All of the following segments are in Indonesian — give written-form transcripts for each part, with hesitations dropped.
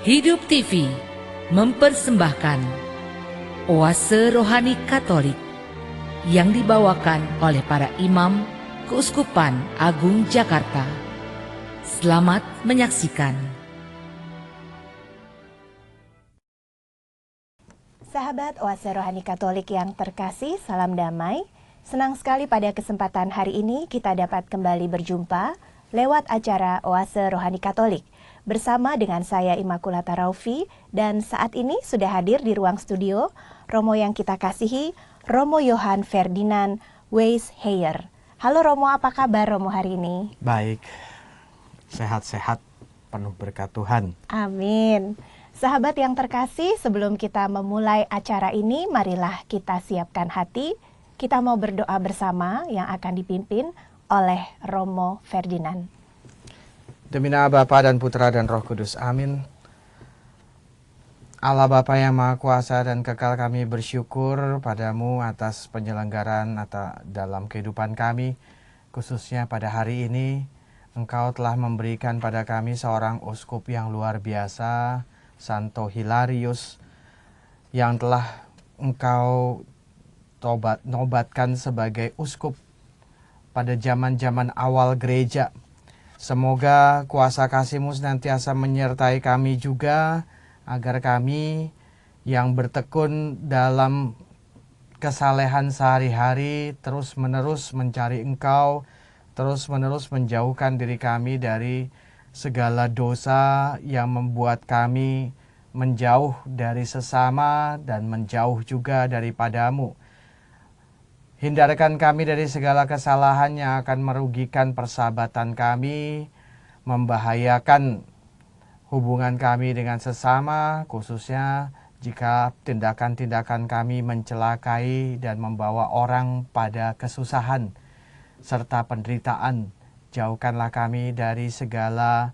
Hidup TV mempersembahkan Oase Rohani Katolik yang dibawakan oleh para imam Keuskupan Agung Jakarta. Selamat menyaksikan. Sahabat Oase Rohani Katolik yang terkasih, salam damai. Senang sekali pada kesempatan hari ini kita dapat kembali berjumpa lewat acara Oase Rohani Katolik bersama dengan saya Immaculata Raufi, dan saat ini sudah hadir di ruang studio Romo yang kita kasihi, Romo Johann Ferdinand Weisheyer. Halo Romo, apa kabar Romo hari ini? Baik, sehat-sehat, penuh berkat Tuhan. Amin. Sahabat yang terkasih, sebelum kita memulai acara ini, marilah kita siapkan hati. Kita mau berdoa bersama yang akan dipimpin oleh Romo Ferdinand. Demi nama Bapa dan Putra dan Roh Kudus, amin. Allah Bapa yang Maha Kuasa dan Kekal, kami bersyukur padamu atas penyelenggaraan dalam kehidupan kami. Khususnya pada hari ini, Engkau telah memberikan pada kami seorang uskup yang luar biasa, Santo Hilarius, yang telah Engkau nobatkan sebagai uskup pada zaman-zaman awal gereja. Semoga kuasa kasih-Mu senantiasa menyertai kami juga, agar kami yang bertekun dalam kesalehan sehari-hari terus-menerus mencari Engkau, terus-menerus menjauhkan diri kami dari segala dosa yang membuat kami menjauh dari sesama dan menjauh juga daripada-Mu. Hindarkan kami dari segala kesalahan yang akan merugikan persahabatan kami, membahayakan hubungan kami dengan sesama, khususnya jika tindakan-tindakan kami mencelakai dan membawa orang pada kesusahan serta penderitaan. Jauhkanlah kami dari segala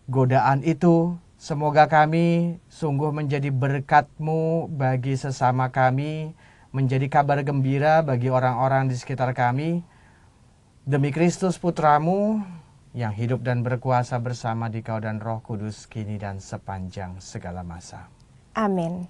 godaan itu. Semoga kami sungguh menjadi berkat-Mu bagi sesama kami, menjadi kabar gembira bagi orang-orang di sekitar kami. Demi Kristus Putra-Mu yang hidup dan berkuasa bersama Dikau dan Roh Kudus, kini dan sepanjang segala masa. Amin.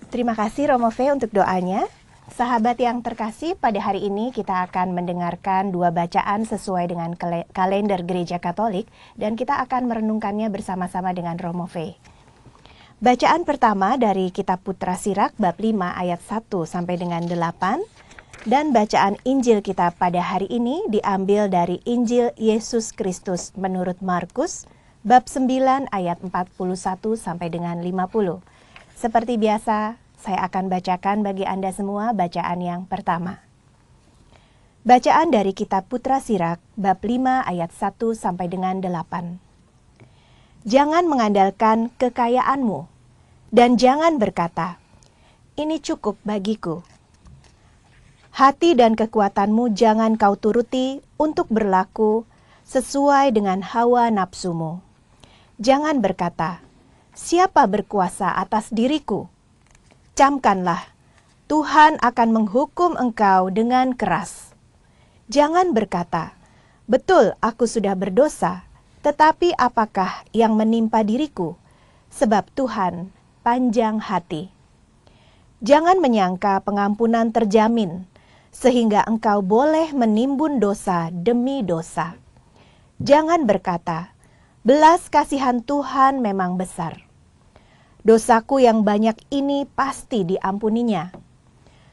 Terima kasih Romo V untuk doanya. Sahabat yang terkasih, pada hari ini kita akan mendengarkan dua bacaan sesuai dengan kalender Gereja Katolik, dan kita akan merenungkannya bersama-sama dengan Romo V. Bacaan pertama dari Kitab Putra Sirak bab 5 ayat 1 sampai dengan 8, dan bacaan Injil kita pada hari ini diambil dari Injil Yesus Kristus menurut Markus bab 9 ayat 41 sampai dengan 50. Seperti biasa, saya akan bacakan bagi Anda semua bacaan yang pertama. Bacaan dari Kitab Putra Sirak bab 5 ayat 1 sampai dengan 8. Jangan mengandalkan kekayaanmu, dan jangan berkata, "Ini cukup bagiku." Hati dan kekuatanmu jangan kau turuti untuk berlaku sesuai dengan hawa nafsumu. Jangan berkata, "Siapa berkuasa atas diriku?" Camkanlah, Tuhan akan menghukum engkau dengan keras. Jangan berkata, "Betul, aku sudah berdosa, tetapi apakah yang menimpa diriku? Sebab Tuhan panjang hati." Jangan menyangka pengampunan terjamin, sehingga engkau boleh menimbun dosa demi dosa. Jangan berkata, "Belas kasihan Tuhan memang besar. Dosaku yang banyak ini pasti diampuninya."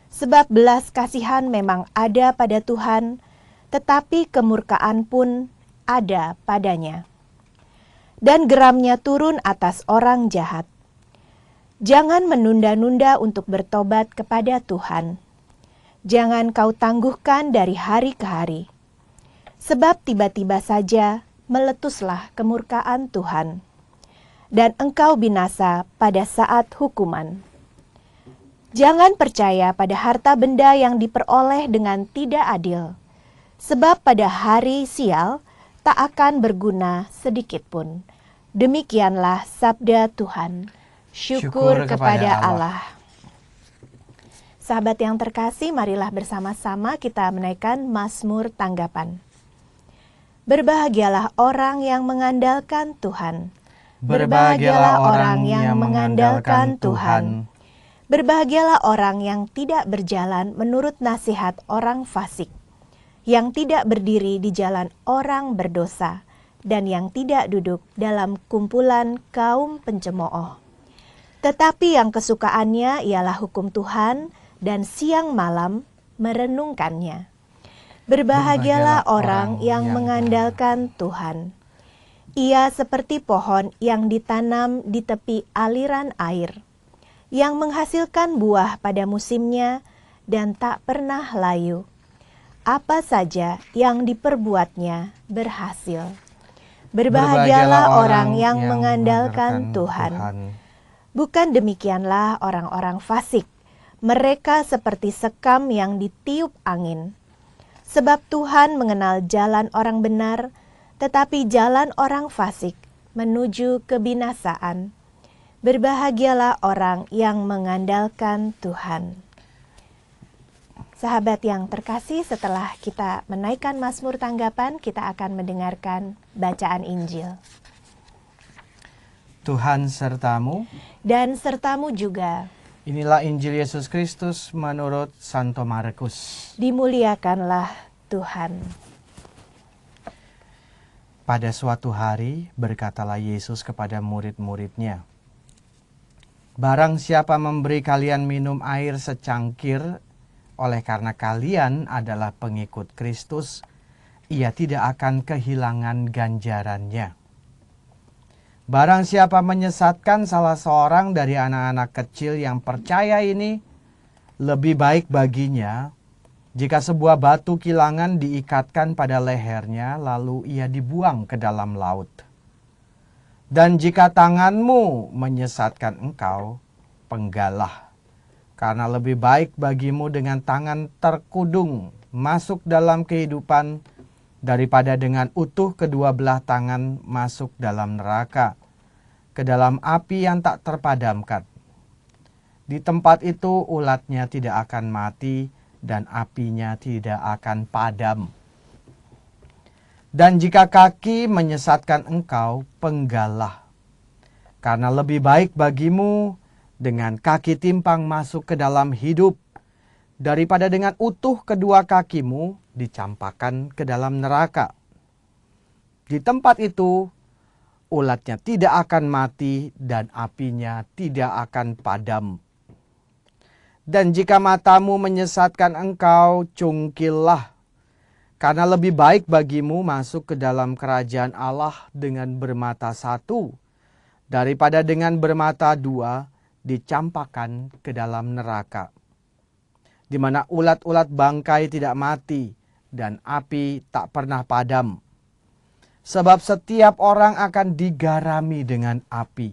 Sebab belas kasihan memang ada pada Tuhan, tetapi kemurkaan pun ada padanya. Dan geramnya turun atas orang jahat. Jangan menunda-nunda untuk bertobat kepada Tuhan. Jangan kau tangguhkan dari hari ke hari. Sebab tiba-tiba saja meletuslah kemurkaan Tuhan, dan engkau binasa pada saat hukuman. Jangan percaya pada harta benda yang diperoleh dengan tidak adil, sebab pada hari sial tak akan berguna sedikit pun. Demikianlah sabda Tuhan. Syukur kepada Allah. Sahabat yang terkasih, marilah bersama-sama kita menaikkan Mazmur tanggapan. Berbahagialah orang yang mengandalkan Tuhan. Berbahagialah orang yang mengandalkan Tuhan. Berbahagialah orang yang tidak berjalan menurut nasihat orang fasik, yang tidak berdiri di jalan orang berdosa, dan yang tidak duduk dalam kumpulan kaum pencemooh. Tetapi yang kesukaannya ialah hukum Tuhan, dan siang malam merenungkannya. Berbahagialah orang yang mengandalkan Tuhan. Ia seperti pohon yang ditanam di tepi aliran air, yang menghasilkan buah pada musimnya dan tak pernah layu. Apa saja yang diperbuatnya berhasil. Berbahagialah orang yang mengandalkan Tuhan. Bukan demikianlah orang-orang fasik. Mereka seperti sekam yang ditiup angin. Sebab Tuhan mengenal jalan orang benar, tetapi jalan orang fasik menuju kebinasaan. Berbahagialah orang yang mengandalkan Tuhan. Sahabat yang terkasih, setelah kita menaikkan Mazmur tanggapan, kita akan mendengarkan bacaan Injil. Tuhan sertamu. Dan sertamu juga. Inilah Injil Yesus Kristus menurut Santo Markus. Dimuliakanlah Tuhan. Pada suatu hari berkatalah Yesus kepada murid-muridnya, "Barang siapa memberi kalian minum air secangkir, oleh karena kalian adalah pengikut Kristus, ia tidak akan kehilangan ganjarannya. Barang siapa menyesatkan salah seorang dari anak-anak kecil yang percaya ini, lebih baik baginya jika sebuah batu kilangan diikatkan pada lehernya lalu ia dibuang ke dalam laut. Dan jika tanganmu menyesatkan engkau, penggalah, karena lebih baik bagimu dengan tangan terkudung masuk dalam kehidupan daripada dengan utuh kedua belah tangan masuk dalam neraka, ke dalam api yang tak terpadamkan. Di tempat itu ulatnya tidak akan mati dan apinya tidak akan padam. Dan jika kaki menyesatkan engkau, penggalah, karena lebih baik bagimu dengan kaki timpang masuk ke dalam hidup, daripada dengan utuh kedua kakimu dicampakkan ke dalam neraka. Di tempat itu, ulatnya tidak akan mati dan apinya tidak akan padam. Dan jika matamu menyesatkan engkau, cungkillah, karena lebih baik bagimu masuk ke dalam kerajaan Allah dengan bermata satu, daripada dengan bermata dua dicampakkan ke dalam neraka, di mana ulat-ulat bangkai tidak mati dan api tak pernah padam. Sebab setiap orang akan digarami dengan api.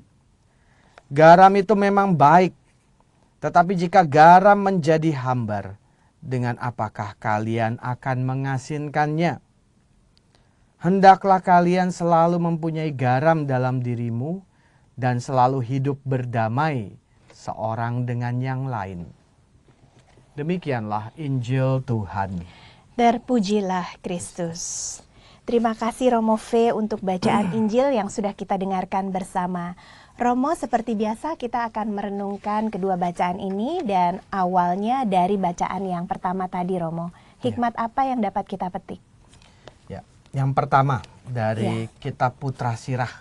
Garam itu memang baik, tetapi jika garam menjadi hambar, dengan apakah kalian akan mengasinkannya? Hendaklah kalian selalu mempunyai garam dalam dirimu dan selalu hidup berdamai seorang dengan yang lain." Demikianlah Injil Tuhan. Terpujilah Kristus. Terima kasih Romo V untuk bacaan Injil yang sudah kita dengarkan bersama. Romo, seperti biasa kita akan merenungkan kedua bacaan ini, dan awalnya dari bacaan yang pertama tadi, Romo. Hikmat apa yang dapat kita petik? Ya, yang pertama dari kitab Putra Sirah.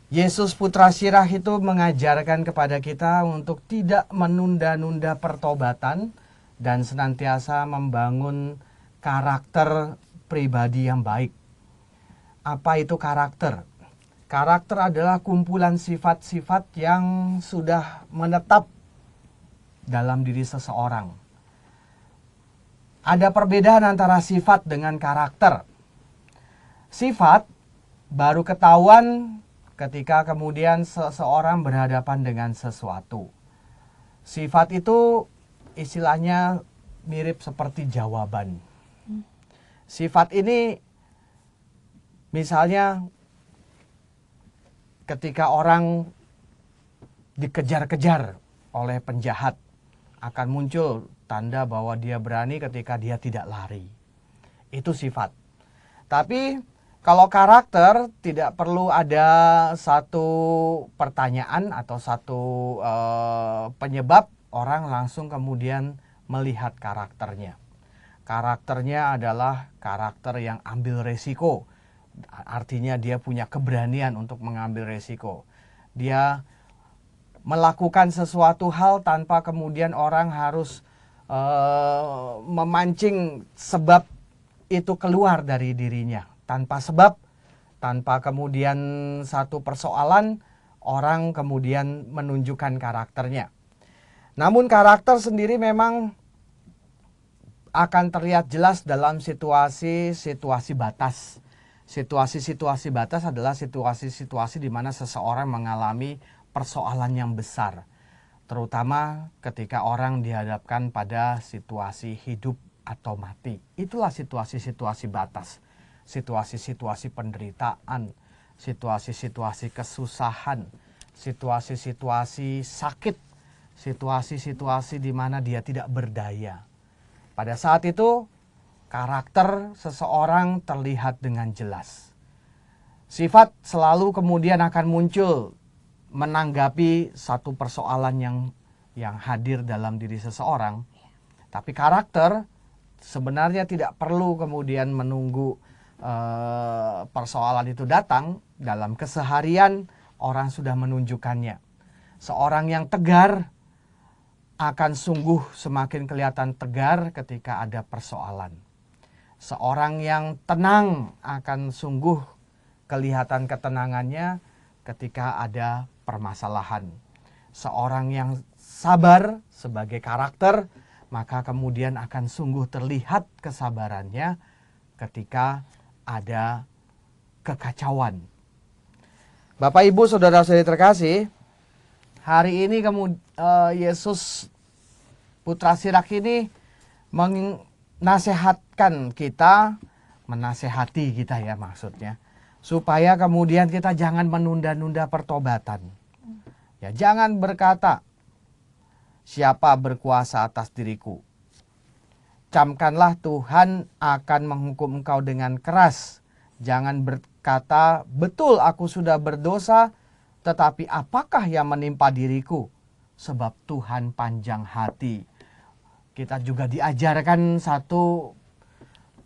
Yesus Putra Sirah itu mengajarkan kepada kita untuk tidak menunda-nunda pertobatan dan senantiasa membangun karakter pribadi yang baik. Apa itu karakter? Karakter adalah kumpulan sifat-sifat yang sudah menetap dalam diri seseorang. Ada perbedaan antara sifat dengan karakter. Sifat baru ketahuan ketika kemudian seseorang berhadapan dengan sesuatu. Sifat itu istilahnya mirip seperti jawaban. Sifat ini misalnya ketika orang dikejar-kejar oleh penjahat, akan muncul tanda bahwa dia berani ketika dia tidak lari. Itu sifat. Tapi Kalau karakter tidak perlu ada satu pertanyaan atau satu penyebab orang langsung kemudian melihat karakternya. Karakternya adalah karakter yang ambil resiko. Artinya dia punya keberanian untuk mengambil resiko. Dia melakukan sesuatu hal tanpa kemudian orang harus memancing sebab itu keluar dari dirinya. Tanpa sebab, tanpa kemudian satu persoalan, orang kemudian menunjukkan karakternya. Namun karakter sendiri memang akan terlihat jelas dalam situasi-situasi batas. Situasi-situasi batas adalah situasi-situasi di mana seseorang mengalami persoalan yang besar. Terutama ketika orang dihadapkan pada situasi hidup atau mati. Itulah situasi-situasi batas. Situasi-situasi penderitaan, situasi-situasi kesusahan, situasi-situasi sakit, situasi-situasi di mana dia tidak berdaya. Pada saat itu, karakter seseorang terlihat dengan jelas. Sifat selalu kemudian akan muncul menanggapi satu persoalan yang hadir dalam diri seseorang. Tapi karakter sebenarnya tidak perlu kemudian menunggu persoalan itu datang. Dalam keseharian orang sudah menunjukkannya. Seorang yang tegar akan sungguh semakin kelihatan tegar ketika ada persoalan. Seorang yang tenang akan sungguh kelihatan ketenangannya ketika ada permasalahan. Seorang yang sabar sebagai karakter, maka kemudian akan sungguh terlihat kesabarannya ketika ada kekacauan. Bapak, Ibu, saudara-saudari terkasih, hari ini Yesus Putra Sirak ini menasehati kita ya maksudnya, supaya kemudian kita jangan menunda-nunda pertobatan. Ya, jangan berkata, siapa berkuasa atas diriku. Camkanlah Tuhan akan menghukum engkau dengan keras. Jangan berkata, betul aku sudah berdosa, tetapi apakah yang menimpa diriku? Sebab Tuhan panjang hati. Kita juga diajarkan satu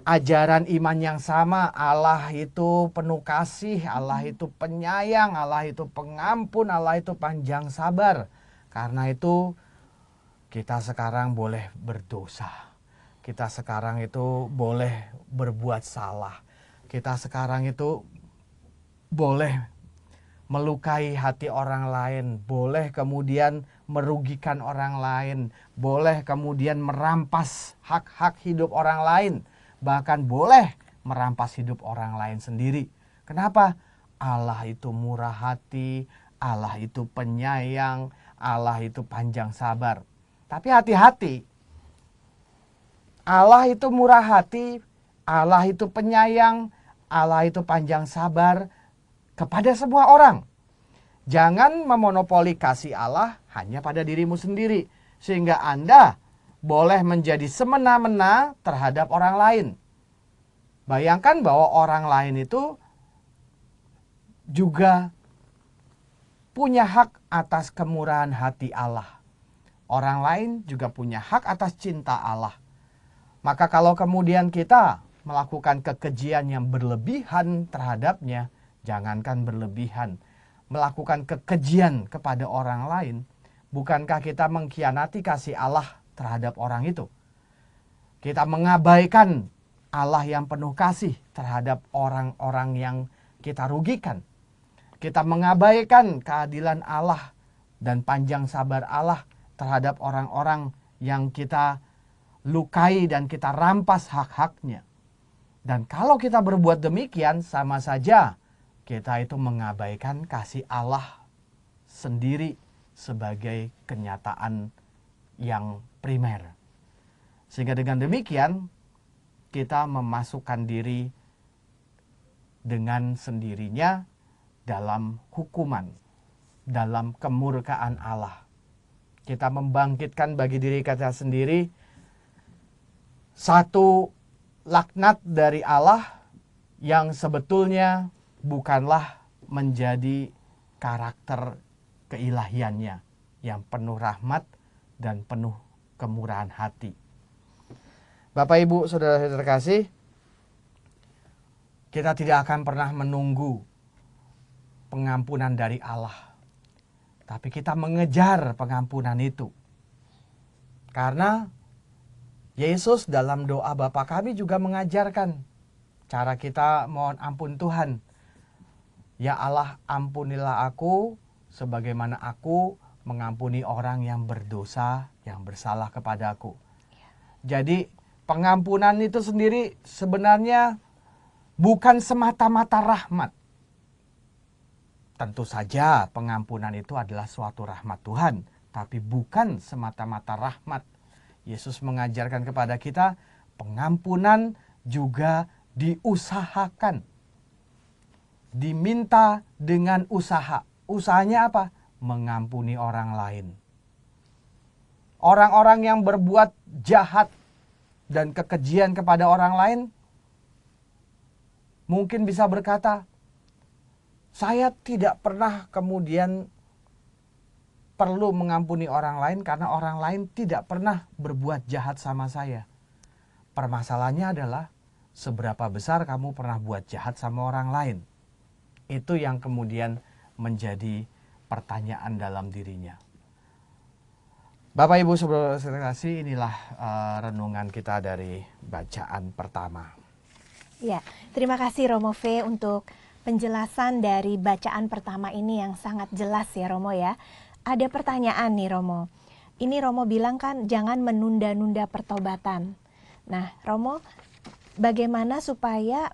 ajaran iman yang sama. Allah itu penuh kasih, Allah itu penyayang, Allah itu pengampun, Allah itu panjang sabar. Karena itu kita sekarang boleh berdosa. Kita sekarang itu boleh berbuat salah. Kita sekarang itu boleh melukai hati orang lain, boleh kemudian merugikan orang lain, boleh kemudian merampas hak-hak hidup orang lain, bahkan boleh merampas hidup orang lain sendiri. Kenapa? Allah itu murah hati, Allah itu penyayang, Allah itu panjang sabar. Tapi hati-hati, Allah itu murah hati, Allah itu penyayang, Allah itu panjang sabar kepada semua orang. Jangan memonopoli kasih Allah hanya pada dirimu sendiri, sehingga Anda boleh menjadi semena-mena terhadap orang lain. Bayangkan bahwa orang lain itu juga punya hak atas kemurahan hati Allah. Orang lain juga punya hak atas cinta Allah. Maka kalau kemudian kita melakukan kekejian yang berlebihan terhadapnya, jangankan berlebihan, melakukan kekejian kepada orang lain, bukankah kita mengkhianati kasih Allah terhadap orang itu? Kita mengabaikan Allah yang penuh kasih terhadap orang-orang yang kita rugikan. Kita mengabaikan keadilan Allah dan panjang sabar Allah terhadap orang-orang yang kita lukai dan kita rampas hak-haknya. Dan kalau kita berbuat demikian, sama saja kita itu mengabaikan kasih Allah sendiri sebagai kenyataan yang primer. Sehingga dengan demikian kita memasukkan diri dengan sendirinya dalam hukuman, dalam kemurkaan Allah. Kita membangkitkan bagi diri kita sendiri satu laknat dari Allah yang sebetulnya bukanlah menjadi karakter keilahiannya yang penuh rahmat dan penuh kemurahan hati. Bapak Ibu Saudara terkasih, kita tidak akan pernah menunggu pengampunan dari Allah, tapi kita mengejar pengampunan itu. Karena Yesus dalam doa Bapa kami juga mengajarkan cara kita mohon ampun Tuhan. Ya Allah, ampunilah aku sebagaimana aku mengampuni orang yang berdosa, yang bersalah kepadaku. Jadi pengampunan itu sendiri sebenarnya bukan semata-mata rahmat. Tentu saja pengampunan itu adalah suatu rahmat Tuhan, tapi bukan semata-mata rahmat. Yesus mengajarkan kepada kita pengampunan juga diusahakan. Diminta dengan usaha. Usahanya apa? Mengampuni orang lain. Orang-orang yang berbuat jahat dan kekejian kepada orang lain mungkin bisa berkata, saya tidak pernah kemudian perlu mengampuni orang lain karena orang lain tidak pernah berbuat jahat sama saya. Permasalahannya adalah seberapa besar kamu pernah buat jahat sama orang lain. Itu yang kemudian menjadi pertanyaan dalam dirinya. Bapak Ibu Saudara sekalian, inilah renungan kita dari bacaan pertama. Ya, terima kasih Romo V untuk penjelasan dari bacaan pertama ini yang sangat jelas ya Romo ya. Ada pertanyaan nih Romo. Ini Romo bilang kan jangan menunda-nunda pertobatan. Nah Romo, bagaimana supaya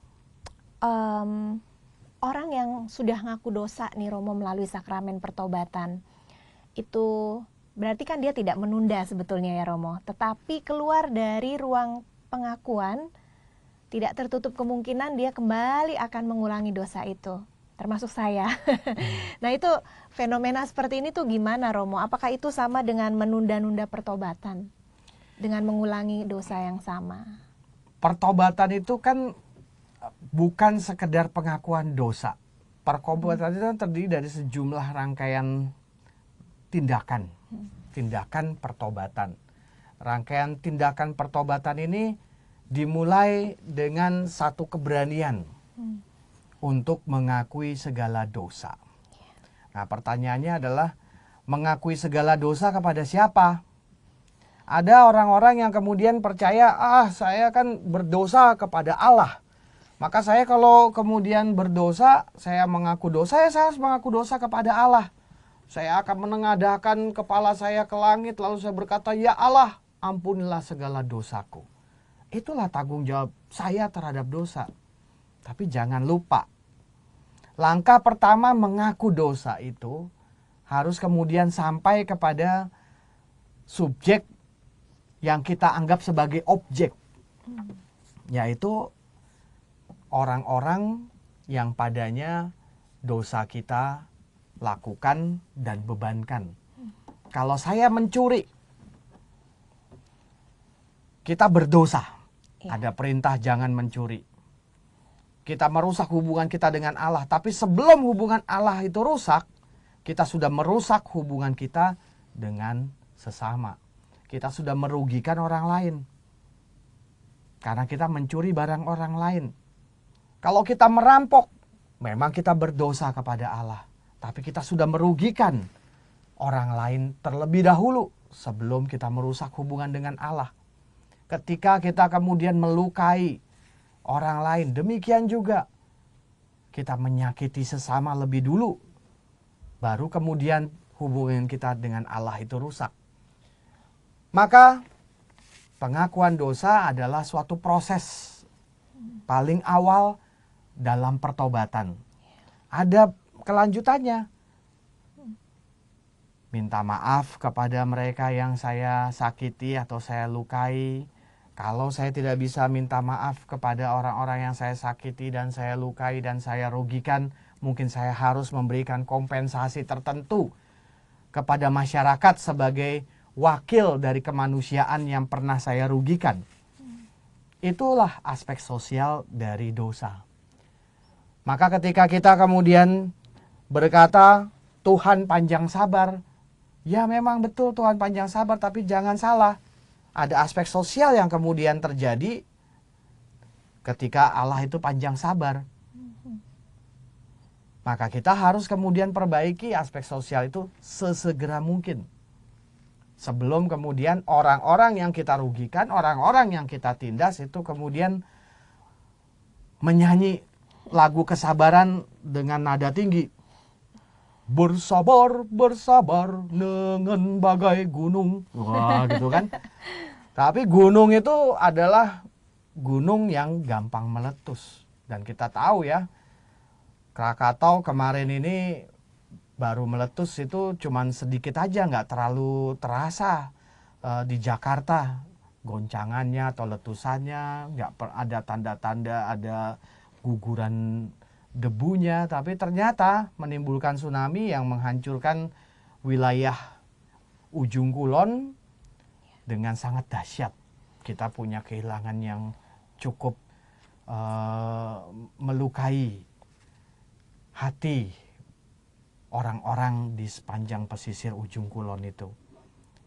orang yang sudah ngaku dosa nih Romo melalui sakramen pertobatan, itu berarti kan dia tidak menunda sebetulnya ya Romo, tetapi keluar dari ruang pengakuan, tidak tertutup kemungkinan dia kembali akan mengulangi dosa itu, termasuk saya. Nah itu fenomena seperti ini tuh gimana Romo? Apakah itu sama dengan menunda-nunda pertobatan? Dengan mengulangi dosa yang sama? Pertobatan itu kan bukan sekedar pengakuan dosa. Pertobatan itu terdiri dari sejumlah rangkaian tindakan. Tindakan pertobatan. Rangkaian tindakan pertobatan ini dimulai dengan satu keberanian untuk mengakui segala dosa. Nah, pertanyaannya adalah mengakui segala dosa kepada siapa? Ada orang-orang yang kemudian percaya, saya kan berdosa kepada Allah. Maka saya kalau kemudian berdosa, saya mengaku dosa, saya harus mengaku dosa kepada Allah. Saya akan menengadahkan kepala saya ke langit, lalu saya berkata, ya Allah, ampunilah segala dosaku. Itulah tanggung jawab saya terhadap dosa. Tapi jangan lupa, langkah pertama mengaku dosa itu harus kemudian sampai kepada subjek yang kita anggap sebagai objek. Yaitu orang-orang yang padanya dosa kita lakukan dan bebankan. Kalau saya mencuri, kita berdosa. Ada perintah jangan mencuri. Kita merusak hubungan kita dengan Allah. Tapi sebelum hubungan Allah itu rusak, kita sudah merusak hubungan kita dengan sesama. Kita sudah merugikan orang lain. Karena kita mencuri barang orang lain. Kalau kita merampok, memang kita berdosa kepada Allah. Tapi kita sudah merugikan orang lain terlebih dahulu sebelum kita merusak hubungan dengan Allah. Ketika kita kemudian melukai orang lain, demikian juga kita menyakiti sesama lebih dulu. Baru kemudian hubungan kita dengan Allah itu rusak. Maka pengakuan dosa adalah suatu proses paling awal dalam pertobatan. Ada kelanjutannya. Minta maaf kepada mereka yang saya sakiti atau saya lukai. Kalau saya tidak bisa minta maaf kepada orang-orang yang saya sakiti dan saya lukai dan saya rugikan, mungkin saya harus memberikan kompensasi tertentu kepada masyarakat sebagai wakil dari kemanusiaan yang pernah saya rugikan. Itulah aspek sosial dari dosa. Maka ketika kita kemudian berkata Tuhan panjang sabar, ya memang betul Tuhan panjang sabar, tapi jangan salah. Ada aspek sosial yang kemudian terjadi ketika Allah itu panjang sabar. Maka kita harus kemudian perbaiki aspek sosial itu sesegera mungkin. Sebelum kemudian orang-orang yang kita rugikan, orang-orang yang kita tindas itu kemudian menyanyi lagu kesabaran dengan nada tinggi. Bersabar, bersabar dengan bagai gunung. Wah, gitu kan. Tapi gunung itu adalah gunung yang gampang meletus. Dan kita tahu ya, Krakatau kemarin ini baru meletus itu cuman sedikit aja, nggak terlalu terasa di Jakarta. Goncangannya atau letusannya, nggak ada tanda-tanda ada guguran debunya, tapi ternyata menimbulkan tsunami yang menghancurkan wilayah ujung kulon dengan sangat dahsyat. Kita punya kehilangan yang cukup melukai hati orang-orang di sepanjang pesisir ujung kulon itu.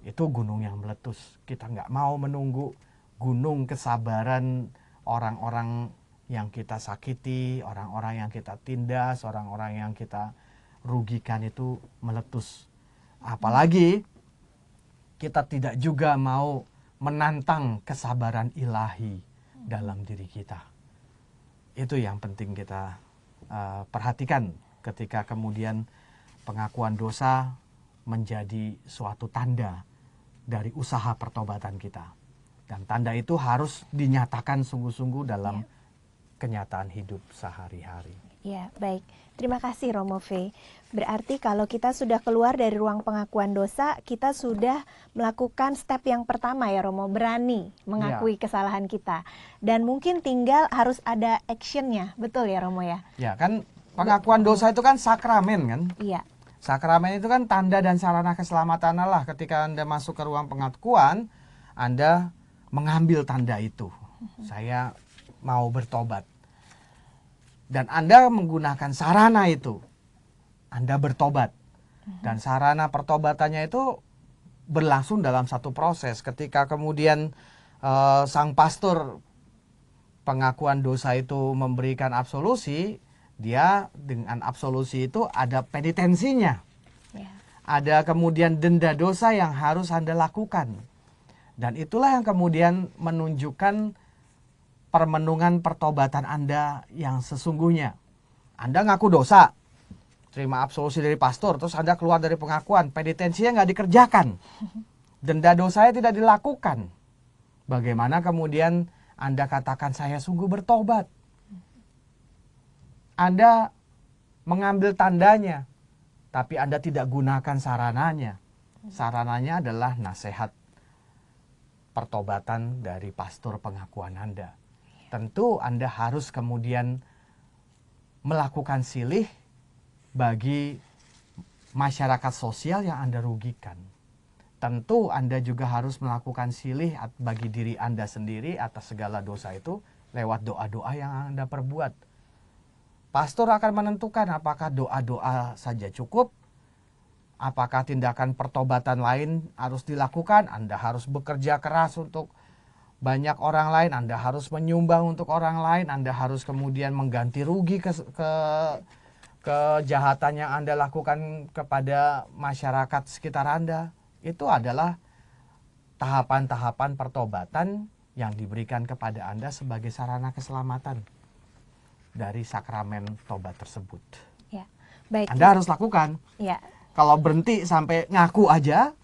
Itu gunung yang meletus. Kita nggak mau menunggu gunung kesabaran orang-orang yang kita sakiti, orang-orang yang kita tindas, orang-orang yang kita rugikan itu meletus. Apalagi kita tidak juga mau menantang kesabaran ilahi dalam diri kita. Itu yang penting kita perhatikan ketika kemudian pengakuan dosa menjadi suatu tanda dari usaha pertobatan kita. Dan tanda itu harus dinyatakan sungguh-sungguh dalam kenyataan hidup sehari-hari. Ya, baik. Terima kasih Romo V. Berarti kalau kita sudah keluar dari ruang pengakuan dosa, kita sudah melakukan step yang pertama ya Romo, berani mengakui kesalahan kita. Dan mungkin tinggal harus ada actionnya, betul ya Romo ya? Ya kan, pengakuan dosa itu kan sakramen kan? Iya. Sakramen itu kan tanda dan sarana keselamatan Allah. Ketika Anda masuk ke ruang pengakuan, Anda mengambil tanda itu. Saya mau bertobat. Dan Anda menggunakan sarana itu. Anda bertobat. Dan sarana pertobatannya itu berlangsung dalam satu proses. Ketika kemudian sang pastor pengakuan dosa itu memberikan absolusi, dia dengan absolusi itu ada penitensinya. Ada kemudian denda dosa yang harus Anda lakukan. Dan itulah yang kemudian menunjukkan permenungan pertobatan Anda yang sesungguhnya. Anda ngaku dosa, terima absolusi dari pastor, terus Anda keluar dari pengakuan, penitensinya nggak dikerjakan, denda dosanya tidak dilakukan. Bagaimana kemudian Anda katakan saya sungguh bertobat? Anda mengambil tandanya, tapi Anda tidak gunakan sarananya. Sarananya adalah nasihat pertobatan dari pastor pengakuan Anda. Tentu Anda harus kemudian melakukan silih bagi masyarakat sosial yang Anda rugikan. Tentu Anda juga harus melakukan silih bagi diri Anda sendiri atas segala dosa itu lewat doa-doa yang Anda perbuat. Pastor akan menentukan apakah doa-doa saja cukup, apakah tindakan pertobatan lain harus dilakukan. Anda harus bekerja keras untuk banyak orang lain, Anda harus menyumbang untuk orang lain, Anda harus kemudian mengganti rugi kejahatan yang Anda lakukan kepada masyarakat sekitar Anda. Itu adalah tahapan-tahapan pertobatan yang diberikan kepada Anda sebagai sarana keselamatan dari sakramen tobat tersebut. Ya, baik. Anda harus lakukan. Ya. Kalau berhenti sampai ngaku aja,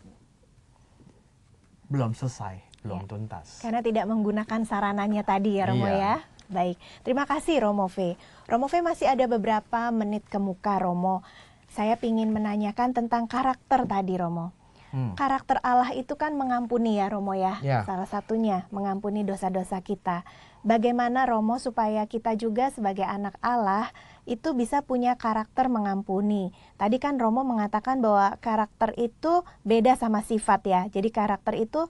belum selesai. Belum tuntas. Karena tidak menggunakan sarananya tadi ya Romo ya. Baik, terima kasih Romo V. Romo V masih ada beberapa menit ke muka Romo. Saya ingin menanyakan tentang karakter tadi Romo. Karakter Allah itu kan mengampuni ya Romo ya. Salah satunya mengampuni dosa-dosa kita. Bagaimana Romo supaya kita juga sebagai anak Allah itu bisa punya karakter mengampuni. Tadi kan Romo mengatakan bahwa karakter itu beda sama sifat ya. Jadi karakter itu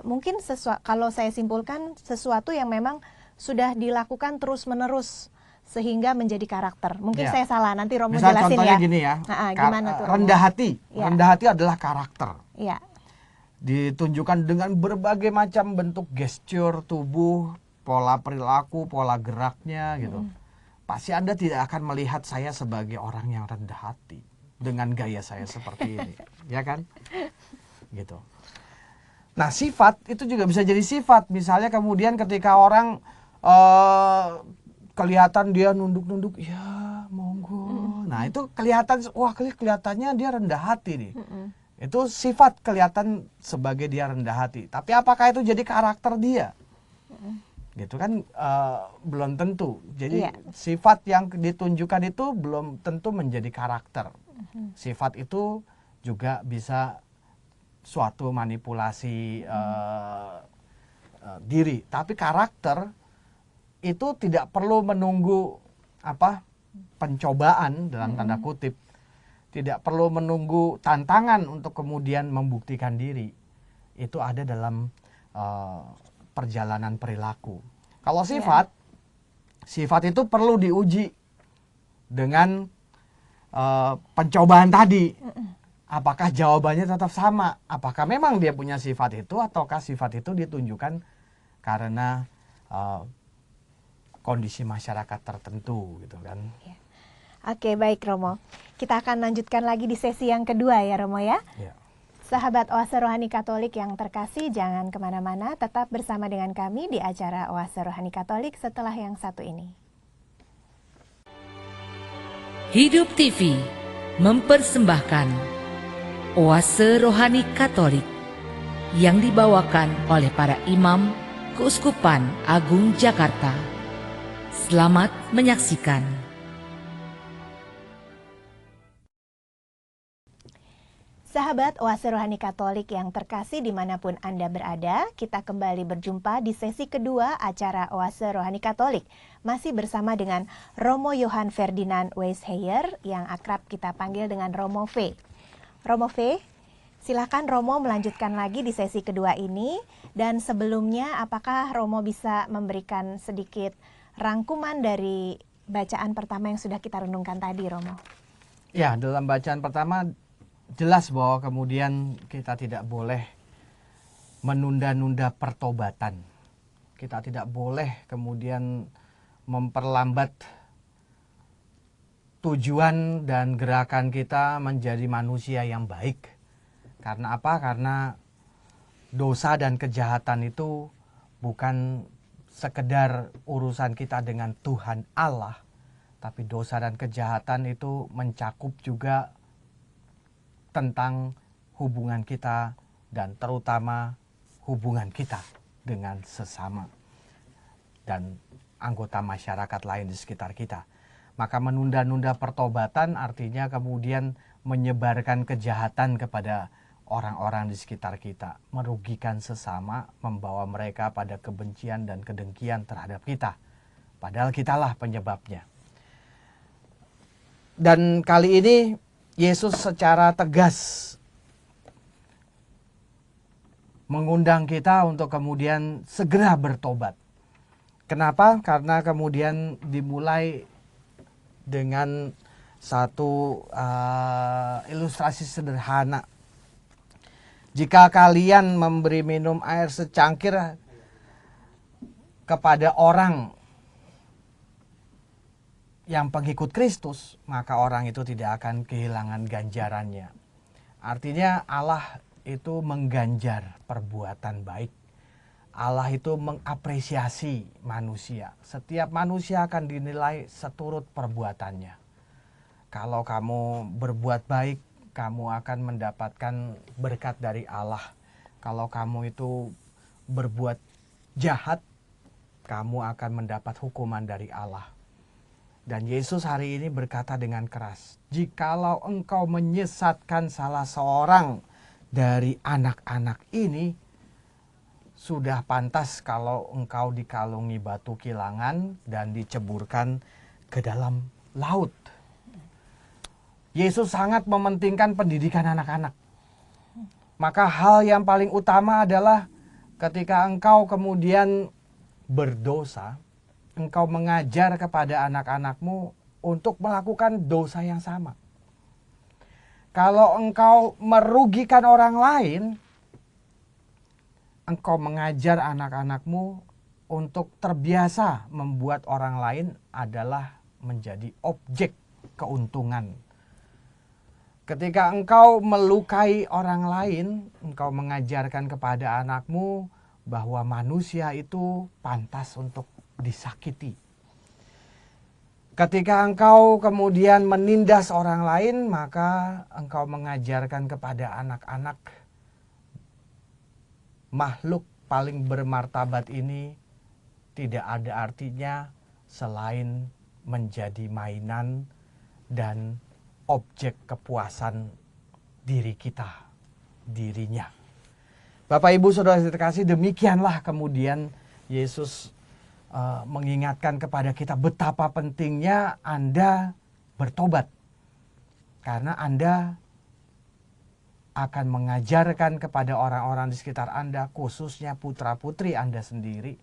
mungkin kalau saya simpulkan sesuatu yang memang sudah dilakukan terus-menerus sehingga menjadi karakter. Mungkin Ya. saya salah, nanti Romo Misal jelasin contohnya ya. gini ya, Gimana tuh, Romo? rendah hati. Ya. Rendah hati adalah karakter. Ya. Ditunjukkan dengan berbagai macam bentuk gestur tubuh, pola perilaku, pola geraknya gitu. Pasti Anda tidak akan melihat saya sebagai orang yang rendah hati dengan gaya saya seperti ini, ya kan? Gitu. Nah, sifat itu juga bisa jadi sifat. Misalnya kemudian ketika orang kelihatan dia nunduk-nunduk, ya monggo. Nah, itu kelihatan, wah kelihatannya dia rendah hati nih. Itu sifat kelihatan sebagai dia rendah hati. Tapi apakah itu jadi karakter dia? Gitu kan belum tentu. Jadi sifat yang ditunjukkan itu belum tentu menjadi karakter. Sifat itu juga bisa suatu manipulasi diri. Tapi karakter itu tidak perlu menunggu pencobaan dalam tanda kutip. Tidak perlu menunggu tantangan untuk kemudian membuktikan diri. Itu ada dalam perjalanan perilaku. Kalau sifat, sifat itu perlu diuji dengan pencobaan tadi. Apakah jawabannya tetap sama? Apakah memang dia punya sifat itu, ataukah sifat itu ditunjukkan karena kondisi masyarakat tertentu, gitu kan? Oke, baik Romo. Kita akan lanjutkan lagi di sesi yang kedua ya Romo ya. Sahabat Oase Rohani Katolik yang terkasih, jangan kemana-mana, tetap bersama dengan kami di acara Oase Rohani Katolik setelah yang satu ini. Hidup TV mempersembahkan Oase Rohani Katolik yang dibawakan oleh para imam Keuskupan Agung Jakarta. Selamat menyaksikan. Sahabat Oase Rohani Katolik yang terkasih dimanapun Anda berada, kita kembali berjumpa di sesi kedua acara Oase Rohani Katolik. Masih bersama dengan Romo Johann Ferdinand Weisheyer yang akrab kita panggil dengan Romo V. Romo V, silakan Romo melanjutkan lagi di sesi kedua ini. Dan sebelumnya, apakah Romo bisa memberikan sedikit rangkuman dari bacaan pertama yang sudah kita renungkan tadi, Romo? Ya, dalam bacaan pertama jelas bahwa kemudian kita tidak boleh menunda-nunda pertobatan. Kita tidak boleh kemudian memperlambat tujuan dan gerakan kita menjadi manusia yang baik. Karena apa? Karena dosa dan kejahatan itu bukan sekedar urusan kita dengan Tuhan Allah, tapi dosa dan kejahatan itu mencakup juga tentang hubungan kita dan terutama hubungan kita dengan sesama dan anggota masyarakat lain di sekitar kita. Maka menunda-nunda pertobatan artinya kemudian menyebarkan kejahatan kepada orang-orang di sekitar kita, merugikan sesama, membawa mereka pada kebencian dan kedengkian terhadap kita. Padahal kitalah penyebabnya. Dan kali ini Yesus secara tegas mengundang kita untuk kemudian segera bertobat. Kenapa? Karena kemudian dimulai dengan satu ilustrasi sederhana. Jika kalian memberi minum air secangkir kepada orang yang pengikut Kristus, maka orang itu tidak akan kehilangan ganjarannya. Artinya Allah itu mengganjar perbuatan baik. Allah itu mengapresiasi manusia. Setiap manusia akan dinilai seturut perbuatannya. Kalau kamu berbuat baik, kamu akan mendapatkan berkat dari Allah. Kalau kamu itu berbuat jahat, kamu akan mendapat hukuman dari Allah. Dan Yesus hari ini berkata dengan keras, jikalau engkau menyesatkan salah seorang dari anak-anak ini, sudah pantas kalau engkau dikalungi batu kilangan dan diceburkan ke dalam laut. Yesus sangat mementingkan pendidikan anak-anak. Maka hal yang paling utama adalah ketika engkau kemudian berdosa, engkau mengajar kepada anak-anakmu untuk melakukan dosa yang sama. Kalau engkau merugikan orang lain, engkau mengajar anak-anakmu untuk terbiasa membuat orang lain adalah menjadi objek keuntungan. Ketika engkau melukai orang lain, engkau mengajarkan kepada anakmu bahwa manusia itu pantas untuk disakiti. Ketika engkau kemudian menindas orang lain, maka engkau mengajarkan kepada anak-anak makhluk paling bermartabat ini tidak ada artinya selain menjadi mainan dan objek kepuasan diri kita, dirinya. Bapak Ibu Saudara terkasih, demikianlah kemudian Yesus mengingatkan kepada kita betapa pentingnya Anda bertobat. Karena Anda akan mengajarkan kepada orang-orang di sekitar Anda, khususnya putra-putri Anda sendiri,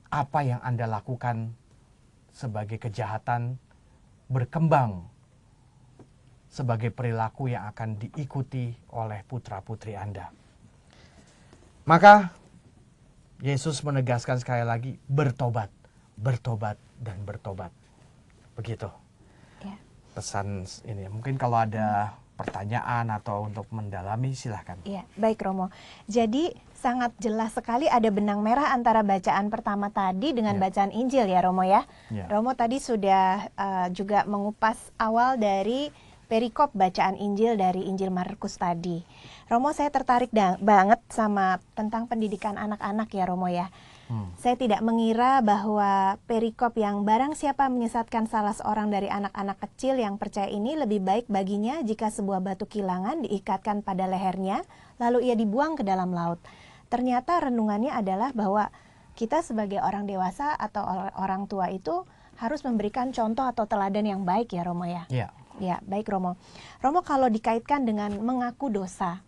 apa yang Anda lakukan sebagai kejahatan berkembang sebagai perilaku yang akan diikuti oleh putra-putri Anda. Maka Yesus menegaskan sekali lagi, bertobat, bertobat, dan bertobat. Begitu Ya. pesan ini. Mungkin kalau ada pertanyaan atau untuk mendalami, silahkan. Iya, baik Romo. Jadi sangat jelas sekali ada benang merah antara bacaan pertama tadi dengan Ya. bacaan Injil ya Romo ya. Ya. Romo tadi sudah juga mengupas awal dari perikop bacaan Injil dari Injil Markus tadi. Romo, saya tertarik banget sama tentang pendidikan anak-anak ya Romo ya. Saya tidak mengira bahwa perikop yang barang siapa menyesatkan salah seorang dari anak-anak kecil yang percaya ini lebih baik baginya jika sebuah batu kilangan diikatkan pada lehernya lalu ia dibuang ke dalam laut. Ternyata renungannya adalah bahwa kita sebagai orang dewasa atau orang tua itu harus memberikan contoh atau teladan yang baik ya Romo ya. Ya. Ya, baik Romo. Romo, kalau dikaitkan dengan mengaku dosa,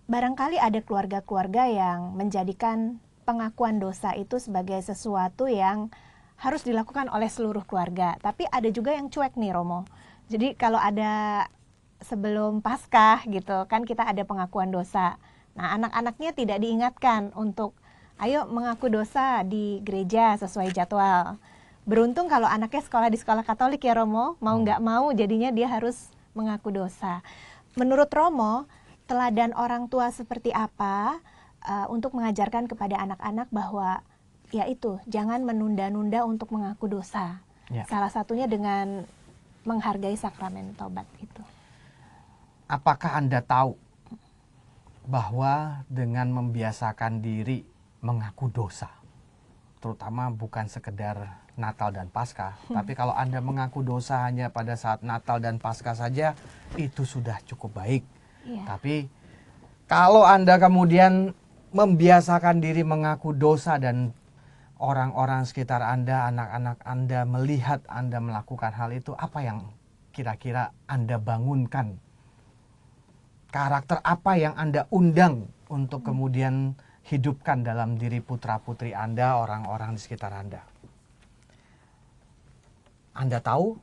barangkali ada keluarga-keluarga yang menjadikan pengakuan dosa itu sebagai sesuatu yang harus dilakukan oleh seluruh keluarga. Tapi ada juga yang cuek nih Romo. Jadi kalau ada sebelum Paskah gitu kan kita ada pengakuan dosa. Nah, anak-anaknya tidak diingatkan untuk ayo mengaku dosa di gereja sesuai jadwal. Beruntung kalau anaknya sekolah di sekolah Katolik ya Romo, mau nggak mau jadinya dia harus mengaku dosa. Menurut Romo, teladan orang tua seperti apa untuk mengajarkan kepada anak-anak bahwa ya itu, jangan menunda-nunda untuk mengaku dosa. Ya. Salah satunya dengan menghargai sakramen tobat itu. Apakah Anda tahu bahwa dengan membiasakan diri mengaku dosa, terutama bukan sekedar Natal dan Paskah, tapi kalau Anda mengaku dosa hanya pada saat Natal dan Paskah saja, itu sudah cukup baik. Iya. Tapi kalau Anda kemudian membiasakan diri mengaku dosa dan orang-orang sekitar Anda, anak-anak Anda melihat Anda melakukan hal itu, apa yang kira-kira Anda bangunkan? Karakter apa yang Anda undang untuk kemudian hidupkan dalam diri putra-putri Anda, orang-orang di sekitar Anda? Anda tahu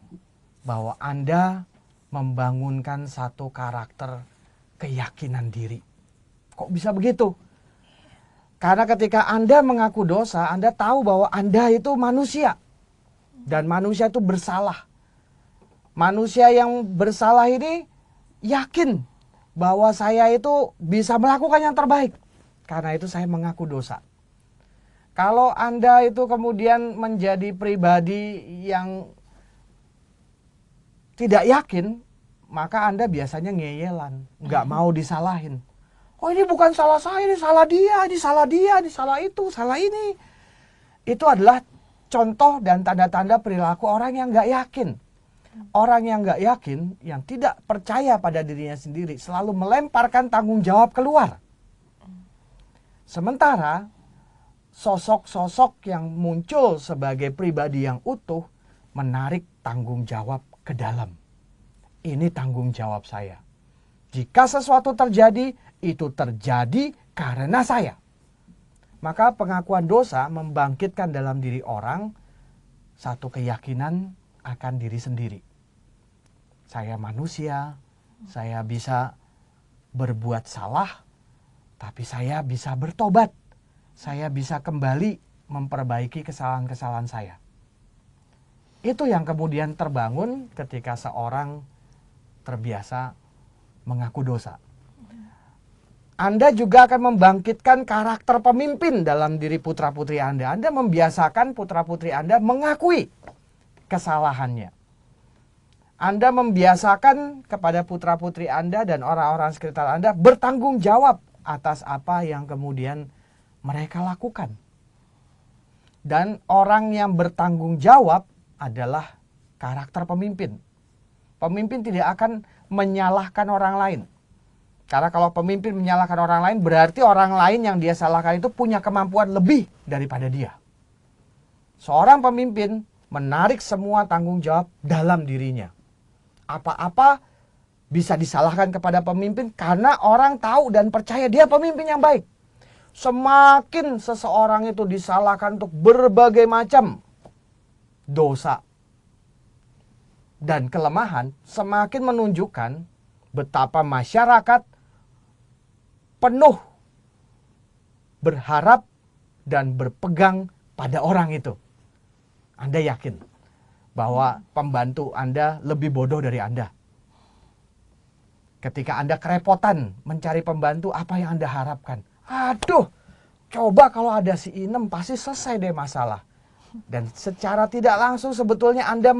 bahwa Anda membangunkan satu karakter keyakinan diri. Kok bisa begitu? Karena ketika Anda mengaku dosa, Anda tahu bahwa Anda itu manusia. Dan manusia itu bersalah. Manusia yang bersalah ini yakin bahwa saya itu bisa melakukan yang terbaik. Karena itu saya mengaku dosa. Kalau Anda itu kemudian menjadi pribadi yang tidak yakin, maka Anda biasanya ngeyelan, nggak mau disalahin. Oh, ini bukan salah saya, ini salah dia, ini salah dia, ini salah itu, salah ini. Itu adalah contoh dan tanda-tanda perilaku orang yang nggak yakin. Orang yang nggak yakin, yang tidak percaya pada dirinya sendiri, selalu melemparkan tanggung jawab keluar. Sementara sosok-sosok yang muncul sebagai pribadi yang utuh menarik tanggung jawab ke dalam. Ini tanggung jawab saya. Jika sesuatu terjadi, itu terjadi karena saya. Maka pengakuan dosa membangkitkan dalam diri orang satu keyakinan akan diri sendiri. Saya manusia, saya bisa berbuat salah, tapi saya bisa bertobat. Saya bisa kembali memperbaiki kesalahan-kesalahan saya. Itu yang kemudian terbangun ketika seorang terbiasa mengaku dosa. Anda juga akan membangkitkan karakter pemimpin dalam diri putra-putri Anda. Anda membiasakan putra-putri Anda mengakui kesalahannya. Anda membiasakan kepada putra-putri Anda dan orang-orang sekitar Anda bertanggung jawab atas apa yang kemudian mereka lakukan. Dan orang yang bertanggung jawab adalah karakter pemimpin. Pemimpin tidak akan menyalahkan orang lain. Karena kalau pemimpin menyalahkan orang lain, berarti orang lain yang dia salahkan itu punya kemampuan lebih daripada dia. Seorang pemimpin menarik semua tanggung jawab dalam dirinya. Apa-apa bisa disalahkan kepada pemimpin karena orang tahu dan percaya dia pemimpin yang baik. Semakin seseorang itu disalahkan untuk berbagai macam dosa dan kelemahan, semakin menunjukkan betapa masyarakat penuh berharap dan berpegang pada orang itu. Anda yakin bahwa pembantu Anda lebih bodoh dari Anda? Ketika Anda kerepotan mencari pembantu, apa yang Anda harapkan? Aduh, coba kalau ada si Inem pasti selesai deh masalah. Dan secara tidak langsung sebetulnya Anda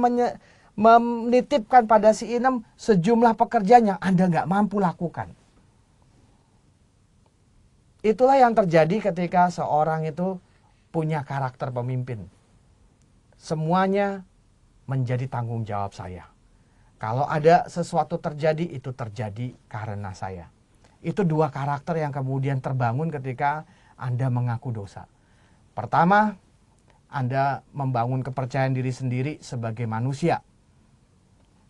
menitipkan pada si Inem sejumlah pekerjaan yang Anda nggak mampu lakukan. Itulah yang terjadi ketika seorang itu punya karakter pemimpin. Semuanya menjadi tanggung jawab saya. Kalau ada sesuatu terjadi, itu terjadi karena saya. Itu dua karakter yang kemudian terbangun ketika Anda mengaku dosa. Pertama, Anda membangun kepercayaan diri sendiri sebagai manusia.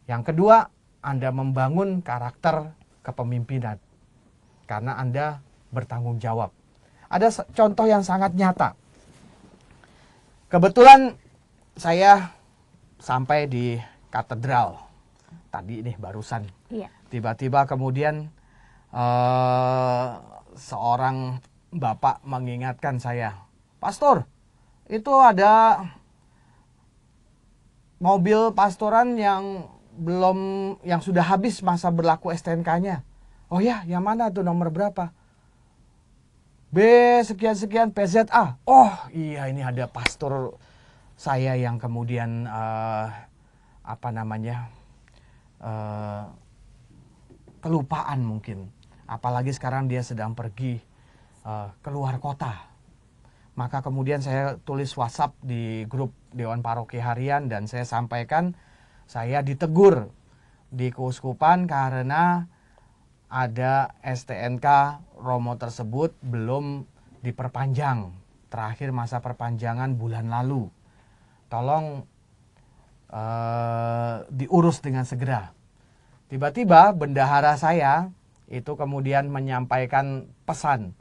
Yang kedua, Anda membangun karakter kepemimpinan. Karena Anda bertanggung jawab. Ada contoh yang sangat nyata. Kebetulan saya sampai di katedral tadi nih barusan. Iya. Tiba-tiba kemudian seorang bapak mengingatkan saya, "Pastor, itu ada mobil pastoran yang sudah habis masa berlaku STNK-nya." "Oh ya, yang mana tuh, nomor berapa?" "B sekian-sekian PZA." "Oh iya, ini ada pastor saya yang kemudian kelupaan mungkin. Apalagi sekarang dia sedang pergi keluar kota." Maka kemudian saya tulis WhatsApp di grup Dewan Paroki Harian dan saya sampaikan saya ditegur di keuskupan karena ada STNK Romo tersebut belum diperpanjang. Terakhir masa perpanjangan bulan lalu. Tolong diurus dengan segera. Tiba-tiba bendahara saya itu kemudian menyampaikan pesan,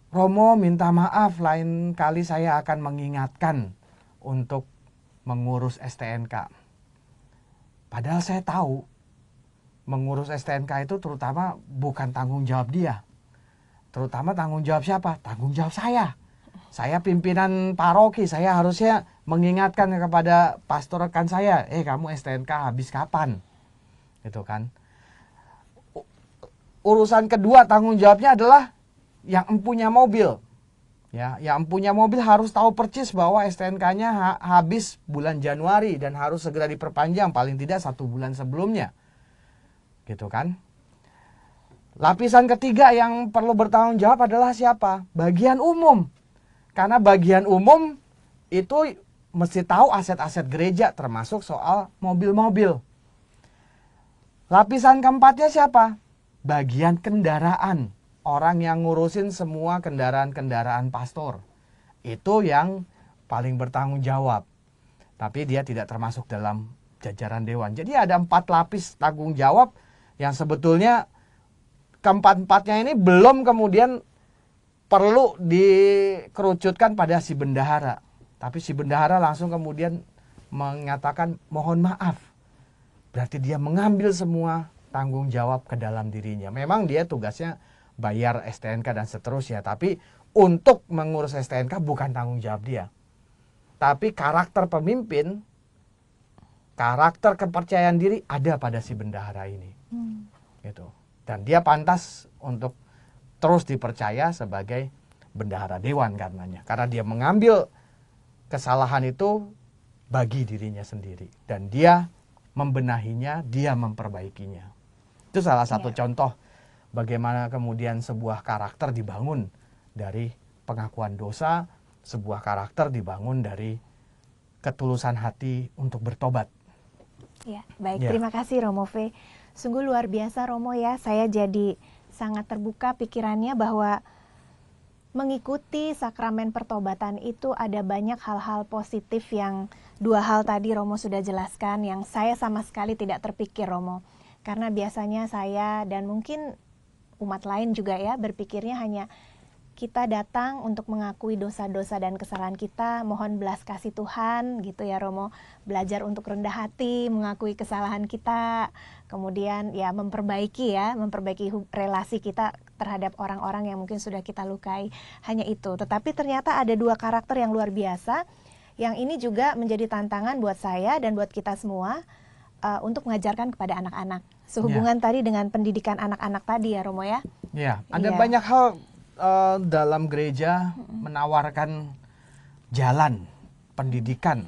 "Romo minta maaf, lain kali saya akan mengingatkan untuk mengurus STNK." Padahal saya tahu mengurus STNK itu terutama bukan tanggung jawab dia. Terutama tanggung jawab siapa? Tanggung jawab saya. Saya pimpinan paroki, saya harusnya mengingatkan kepada pastor rekan saya, "Kamu STNK habis kapan?" Gitu kan. Urusan kedua tanggung jawabnya adalah yang empunya mobil. Ya, yang empunya mobil harus tahu persis bahwa STNK-nya habis bulan Januari dan harus segera diperpanjang paling tidak 1 bulan sebelumnya. Gitu kan. Lapisan ketiga yang perlu bertanggung jawab adalah siapa? Bagian umum. Karena bagian umum itu mesti tahu aset-aset gereja termasuk soal mobil-mobil. Lapisan keempatnya siapa? Bagian kendaraan. Orang yang ngurusin semua kendaraan-kendaraan pastor. Itu yang paling bertanggung jawab. Tapi dia tidak termasuk dalam jajaran dewan. Jadi ada 4 lapis tanggung jawab yang sebetulnya keempat-empatnya ini belum kemudian perlu dikerucutkan pada si bendahara. Tapi si bendahara langsung kemudian mengatakan mohon maaf. Berarti dia mengambil semua tanggung jawab ke dalam dirinya. Memang dia tugasnya bayar STNK dan seterusnya. Tapi untuk mengurus STNK bukan tanggung jawab dia. Tapi karakter pemimpin, karakter kepercayaan diri ada pada si bendahara ini. Gitu. Dan dia pantas untuk terus dipercaya sebagai bendahara dewan karenanya. Karena dia mengambil kesalahan itu bagi dirinya sendiri. Dan dia membenahinya, dia memperbaikinya. Itu salah satu contoh bagaimana kemudian sebuah karakter dibangun dari pengakuan dosa, sebuah karakter dibangun dari ketulusan hati untuk bertobat. Ya, baik. Terima kasih Romo V. Sungguh luar biasa Romo ya. Saya jadi sangat terbuka pikirannya bahwa mengikuti sakramen pertobatan itu ada banyak hal-hal positif yang dua hal tadi Romo sudah jelaskan yang saya sama sekali tidak terpikir Romo. Karena biasanya saya dan mungkin umat lain juga ya berpikirnya hanya kita datang untuk mengakui dosa-dosa dan kesalahan kita, mohon belas kasih Tuhan gitu ya Romo. Belajar untuk rendah hati, mengakui kesalahan kita, kemudian ya memperbaiki relasi kita terhadap orang-orang yang mungkin sudah kita lukai. Hanya itu, tetapi ternyata ada dua karakter yang luar biasa, yang ini juga menjadi tantangan buat saya dan buat kita semua untuk mengajarkan kepada anak-anak. Sehubungan tadi dengan pendidikan anak-anak tadi ya Romo ya. Ya, ada banyak hal dalam gereja menawarkan jalan pendidikan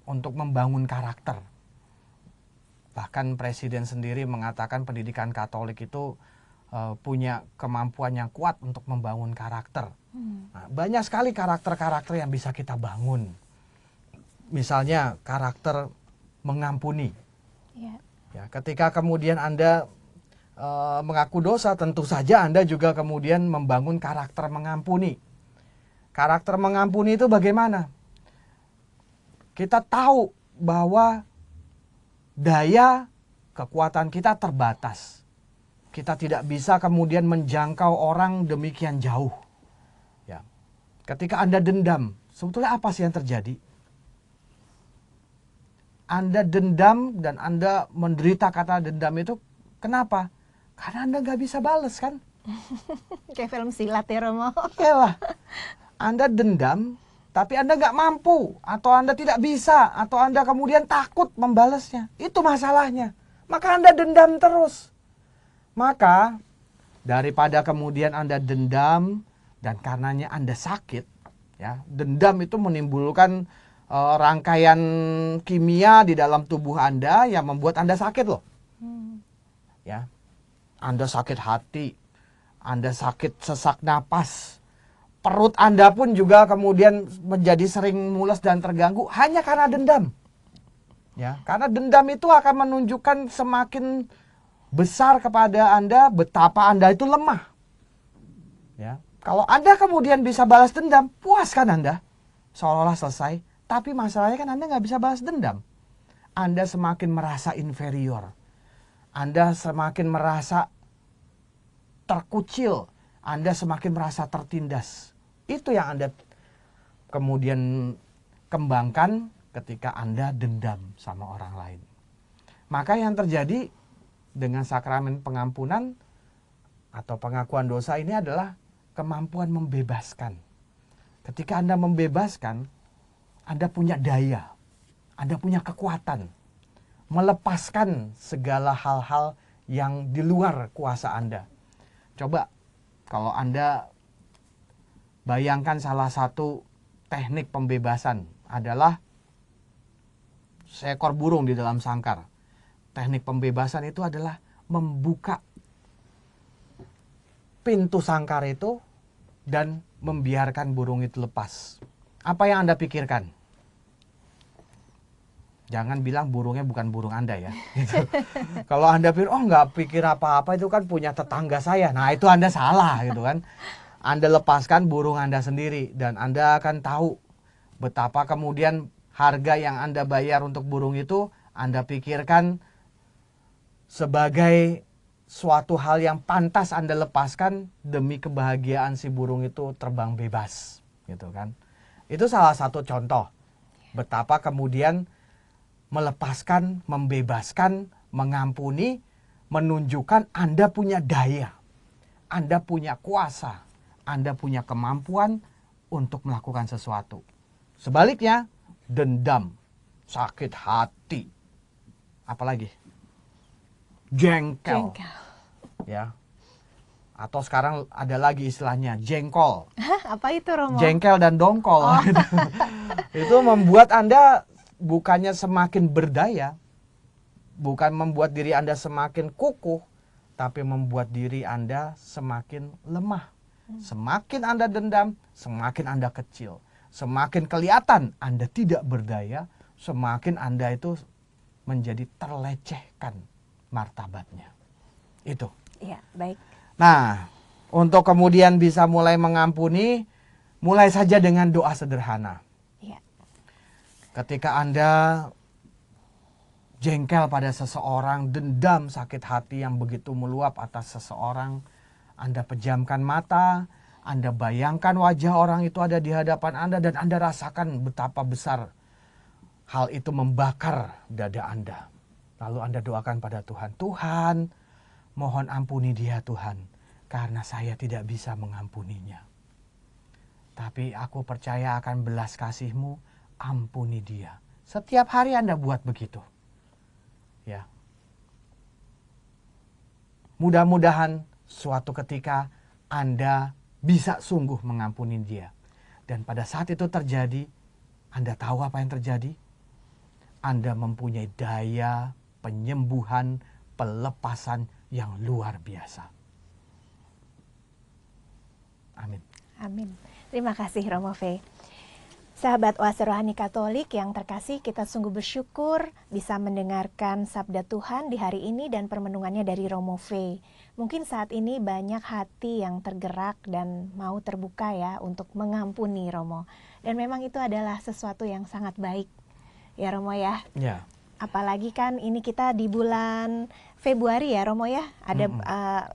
untuk membangun karakter. Bahkan Presiden sendiri mengatakan pendidikan Katolik itu punya kemampuan yang kuat untuk membangun karakter. Nah, banyak sekali karakter-karakter yang bisa kita bangun. Misalnya karakter mengampuni. Ya, ketika kemudian Anda mengaku dosa, tentu saja Anda juga kemudian membangun karakter mengampuni. Karakter mengampuni itu bagaimana? Kita tahu bahwa daya kekuatan kita terbatas. Kita tidak bisa kemudian menjangkau orang demikian jauh. Ya. Ketika Anda dendam, sebetulnya apa sih yang terjadi? Anda dendam dan Anda menderita kata dendam itu, kenapa? Karena Anda nggak bisa bales kan? Kayak film silat ya Romo. Iyalah. Anda dendam, tapi Anda nggak mampu, atau Anda tidak bisa, atau Anda kemudian takut membalasnya. Itu masalahnya. Maka Anda dendam terus. Maka, daripada kemudian Anda dendam, dan karenanya Anda sakit, ya, dendam itu menimbulkan rangkaian kimia di dalam tubuh Anda yang membuat Anda sakit loh. Ya. Anda sakit hati, Anda sakit sesak napas, perut Anda pun juga kemudian menjadi sering mules dan terganggu hanya karena dendam. Ya, karena dendam itu akan menunjukkan semakin besar kepada Anda betapa Anda itu lemah. Ya, kalau Anda kemudian bisa balas dendam, puas kan Anda? Seolah-olah selesai. Tapi masalahnya kan Anda nggak bisa balas dendam. Anda semakin merasa inferior. Anda semakin merasa terkucil, Anda semakin merasa tertindas. Itu yang Anda kemudian kembangkan ketika Anda dendam sama orang lain. Maka yang terjadi dengan sakramen pengampunan atau pengakuan dosa ini adalah kemampuan membebaskan. Ketika Anda membebaskan, Anda punya daya, Anda punya kekuatan, melepaskan segala hal-hal yang di luar kuasa Anda. Coba kalau Anda bayangkan salah satu teknik pembebasan adalah seekor burung di dalam sangkar. Teknik pembebasan itu adalah membuka pintu sangkar itu dan membiarkan burung itu lepas. Apa yang Anda pikirkan? Jangan bilang burungnya bukan burung Anda ya. Gitu. Kalau Anda pikir, oh nggak pikir apa-apa, itu kan punya tetangga saya. Nah itu Anda salah gitu kan. Anda lepaskan burung Anda sendiri. Dan Anda akan tahu betapa kemudian harga yang Anda bayar untuk burung itu Anda pikirkan sebagai suatu hal yang pantas Anda lepaskan demi kebahagiaan si burung itu terbang bebas, gitu kan. Itu salah satu contoh betapa kemudian melepaskan, membebaskan, mengampuni, menunjukkan Anda punya daya, Anda punya kuasa, Anda punya kemampuan untuk melakukan sesuatu. Sebaliknya, dendam, sakit hati, apalagi jengkel, ya. Atau sekarang ada lagi istilahnya jengkol. Hah, apa itu Romo? Jengkel dan dongkol. Gitu. Itu membuat Anda bukannya semakin berdaya, bukan membuat diri Anda semakin kukuh, tapi membuat diri Anda semakin lemah. Semakin Anda dendam, semakin Anda kecil. Semakin kelihatan Anda tidak berdaya, semakin Anda itu menjadi terlecehkan martabatnya. Itu. Iya, baik. Nah, untuk kemudian bisa mulai mengampuni, mulai saja dengan doa sederhana. Iya. Ketika Anda jengkel pada seseorang, dendam, sakit hati yang begitu meluap atas seseorang, Anda pejamkan mata, Anda bayangkan wajah orang itu ada di hadapan Anda dan Anda rasakan betapa besar hal itu membakar dada Anda. Lalu Anda doakan pada Tuhan, Tuhan, mohon ampuni dia Tuhan, karena saya tidak bisa mengampuninya. Tapi aku percaya akan belas kasih-Mu, ampuni dia. Setiap hari Anda buat begitu. Ya. Mudah-mudahan suatu ketika Anda bisa sungguh mengampuni dia. Dan pada saat itu terjadi, Anda tahu apa yang terjadi? Anda mempunyai daya penyembuhan, pelepasan yang luar biasa. Amin. Amin. Terima kasih Romo V. Sahabat Oase Rohani Katolik yang terkasih, kita sungguh bersyukur bisa mendengarkan sabda Tuhan di hari ini dan permenungannya dari Romo V. Mungkin saat ini banyak hati yang tergerak dan mau terbuka ya untuk mengampuni Romo. Dan memang itu adalah sesuatu yang sangat baik. Ya Romo ya. Ya. Apalagi kan ini kita di bulan Februari ya Romo ya. Ada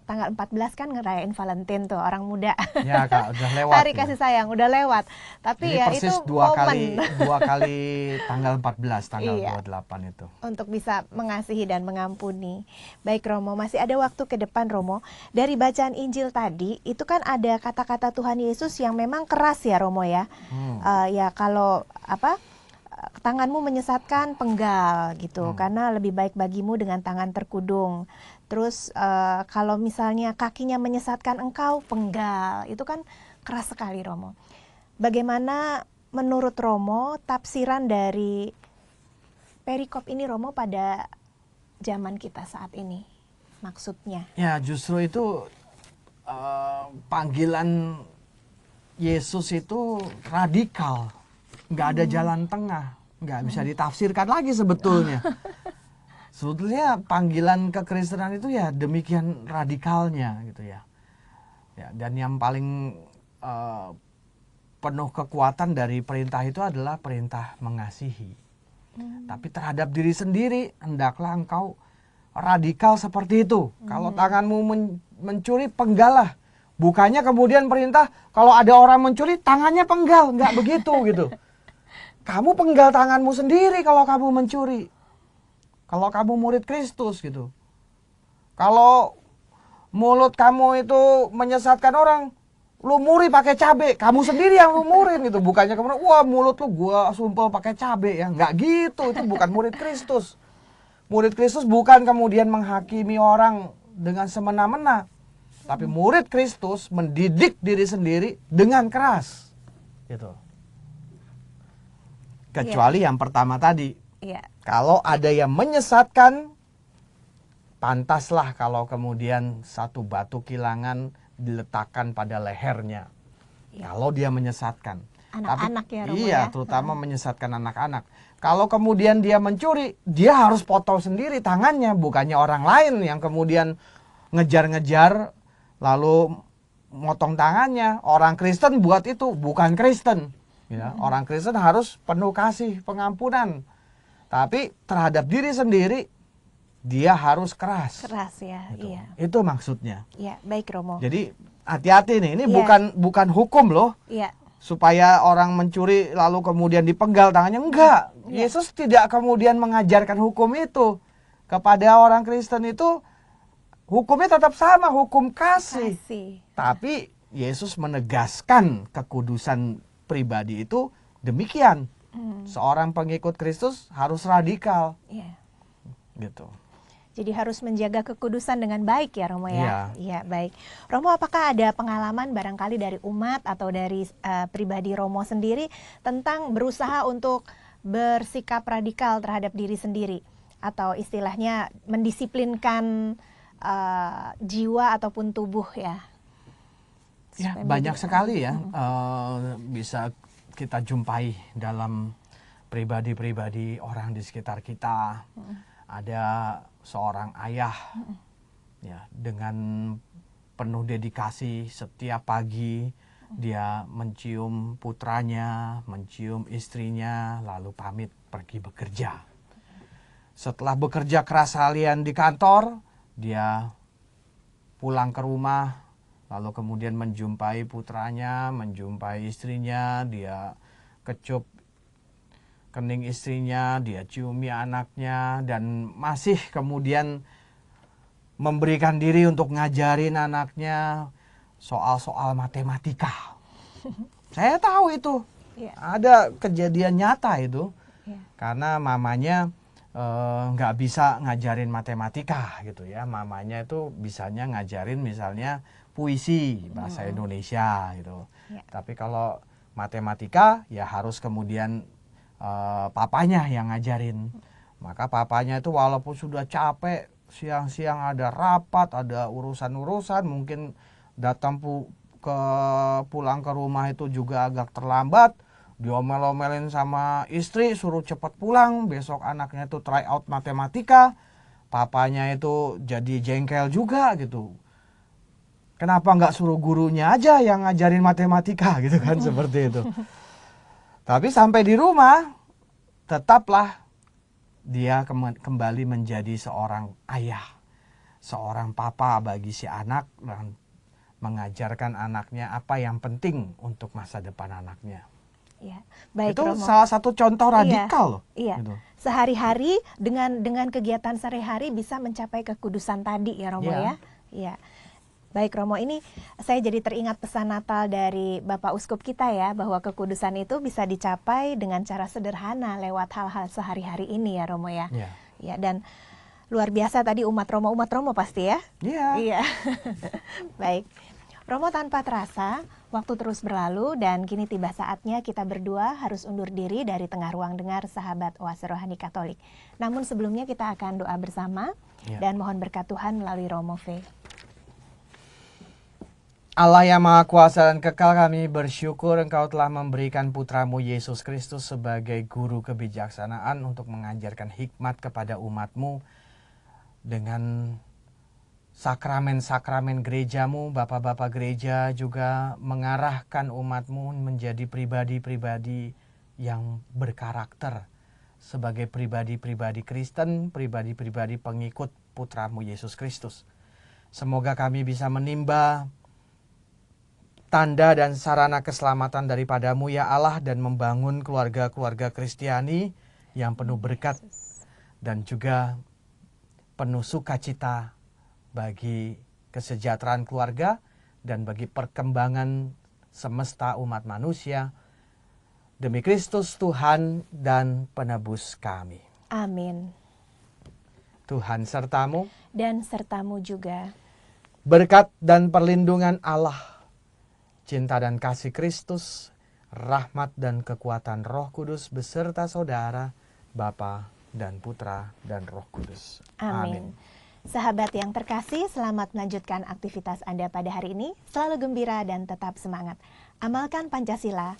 tanggal 14 kan ngerayain Valentine tuh, orang muda. Ya Kak, udah lewat. Hari ya. kasih sayang udah lewat. Tapi Jadi ya persis itu dua momen kali tanggal 14, tanggal Iya. 28 itu. untuk bisa mengasihi dan mengampuni. Baik Romo, masih ada waktu ke depan Romo. Dari bacaan Injil tadi, itu kan ada kata-kata Tuhan Yesus yang memang keras ya Romo ya. Ya kalau tanganmu menyesatkan, penggal gitu, karena lebih baik bagimu dengan tangan terkudung. Terus kalau misalnya kakinya menyesatkan engkau, penggal. Itu kan keras sekali Romo. Bagaimana menurut Romo tafsiran dari perikop ini Romo pada zaman kita saat ini? Maksudnya? Ya justru itu panggilan Yesus itu radikal. Nggak ada jalan tengah, nggak bisa ditafsirkan lagi sebetulnya. Sebetulnya panggilan kekristenan itu ya demikian radikalnya gitu ya. Ya, dan yang paling penuh kekuatan dari perintah itu adalah perintah mengasihi. Tapi terhadap diri sendiri hendaklah engkau radikal seperti itu. Kalau tanganmu mencuri, penggalah. Bukannya kemudian perintah kalau ada orang mencuri tangannya penggal, nggak begitu gitu. Kamu penggal tanganmu sendiri kalau kamu mencuri. Kalau kamu murid Kristus gitu. Kalau mulut kamu itu menyesatkan orang, lumuri pakai cabai. Kamu sendiri yang lumurin gitu. Bukannya kemudian, wah mulut lu gua sumpel pakai cabai ya. Nggak gitu, itu bukan murid Kristus. Murid Kristus bukan kemudian menghakimi orang dengan semena-mena. Tapi murid Kristus mendidik diri sendiri dengan keras. Gitu. Kecuali yang pertama tadi. Iya. Kalau ada yang menyesatkan, pantaslah kalau kemudian satu batu kilangan diletakkan pada lehernya. Iya. Kalau dia menyesatkan. Anak-anak ya Romo iya, ya. terutama menyesatkan anak-anak. Kalau kemudian dia mencuri, dia harus potong sendiri tangannya. Bukannya orang lain yang kemudian ngejar-ngejar lalu motong tangannya. Orang Kristen buat itu, bukan Kristen. Ya, orang Kristen harus penuh kasih, pengampunan. Tapi terhadap diri sendiri, dia harus keras. Keras ya, Gitu. iya. Itu maksudnya. Iya, baik Romo. Jadi hati-hati nih, ini Iya. bukan hukum loh. Iya, Supaya orang mencuri lalu kemudian dipenggal tangannya. Enggak. Iya. Yesus tidak kemudian mengajarkan hukum itu. Kepada orang Kristen itu hukumnya tetap sama, hukum kasih. kasih. Tapi Yesus menegaskan kekudusan pribadi itu demikian. Seorang pengikut Kristus harus radikal Iya. gitu. Jadi harus menjaga kekudusan dengan baik ya Romo Iya. ya. Iya, baik. Romo, apakah ada pengalaman barangkali dari umat atau dari pribadi Romo sendiri tentang berusaha untuk bersikap radikal terhadap diri sendiri atau istilahnya mendisiplinkan jiwa ataupun tubuh ya? Ya, Supaya banyak menjadi- sekali ya bisa kita jumpai dalam pribadi-pribadi orang di sekitar kita. Ada seorang ayah ya dengan penuh dedikasi setiap pagi dia mencium putranya, mencium istrinya, lalu pamit pergi bekerja. Setelah bekerja keras harian di kantor, dia pulang ke rumah, lalu kemudian menjumpai putranya, menjumpai istrinya, dia kecup kening istrinya, dia ciumi anaknya, dan masih kemudian memberikan diri untuk ngajarin anaknya soal-soal matematika. Saya tahu itu, Iya. ada kejadian nyata itu, Iya. karena mamanya nggak bisa ngajarin matematika gitu ya. Mamanya itu bisanya ngajarin misalnya puisi bahasa Indonesia gitu. Ya. Tapi kalau matematika ya harus kemudian papanya yang ngajarin. Maka papanya itu walaupun sudah capek, siang-siang ada rapat, ada urusan-urusan, mungkin datang pulang ke rumah itu juga agak terlambat, diomel-omelin sama istri, suruh cepat pulang, besok anaknya itu try out matematika, papanya itu jadi jengkel juga gitu. Kenapa nggak suruh gurunya aja yang ngajarin matematika gitu kan, seperti itu. Tapi sampai di rumah, tetaplah dia kembali menjadi seorang ayah, seorang papa bagi si anak, dan mengajarkan anaknya apa yang penting untuk masa depan anaknya. Iya. Baik Itu Romo. salah satu contoh radikal loh. Iya. Gitu. Sehari-hari dengan kegiatan sehari-hari bisa mencapai kekudusan tadi ya Romo Iya. ya. Iya. Baik Romo, ini saya jadi teringat pesan Natal dari Bapak Uskup kita ya, bahwa kekudusan itu bisa dicapai dengan cara sederhana lewat hal-hal sehari-hari ini ya Romo ya. Iya. Ya, dan luar biasa tadi umat Romo pasti ya. Iya. Iya. Baik. Romo, tanpa terasa, waktu terus berlalu dan kini tiba saatnya kita berdua harus undur diri dari tengah ruang dengar sahabat Oase Rohani Katolik. Namun sebelumnya kita akan doa bersama Iya. dan mohon berkat Tuhan melalui Romo V. Allah yang Maha Kuasa dan Kekal, kami bersyukur Engkau telah memberikan Putramu Yesus Kristus sebagai guru kebijaksanaan untuk mengajarkan hikmat kepada umat-Mu dengan sakramen-sakramen gerejamu. Bapak-bapak gereja juga mengarahkan umat-Mu menjadi pribadi-pribadi yang berkarakter sebagai pribadi-pribadi Kristen, pribadi-pribadi pengikut Putramu Yesus Kristus. Semoga kami bisa menimba tanda dan sarana keselamatan daripadamu ya Allah, dan membangun keluarga-keluarga Kristiani yang penuh berkat dan juga penuh sukacita bagi kesejahteraan keluarga dan bagi perkembangan semesta umat manusia. Demi Kristus Tuhan dan penebus kami. Amin. Tuhan sertamu, Dan sertamu juga. berkat dan perlindungan Allah, cinta dan kasih Kristus, rahmat dan kekuatan Roh Kudus beserta saudara, Bapa dan Putra dan Roh Kudus. Amin. Sahabat yang terkasih, selamat melanjutkan aktivitas Anda pada hari ini. Selalu gembira dan tetap semangat. Amalkan Pancasila.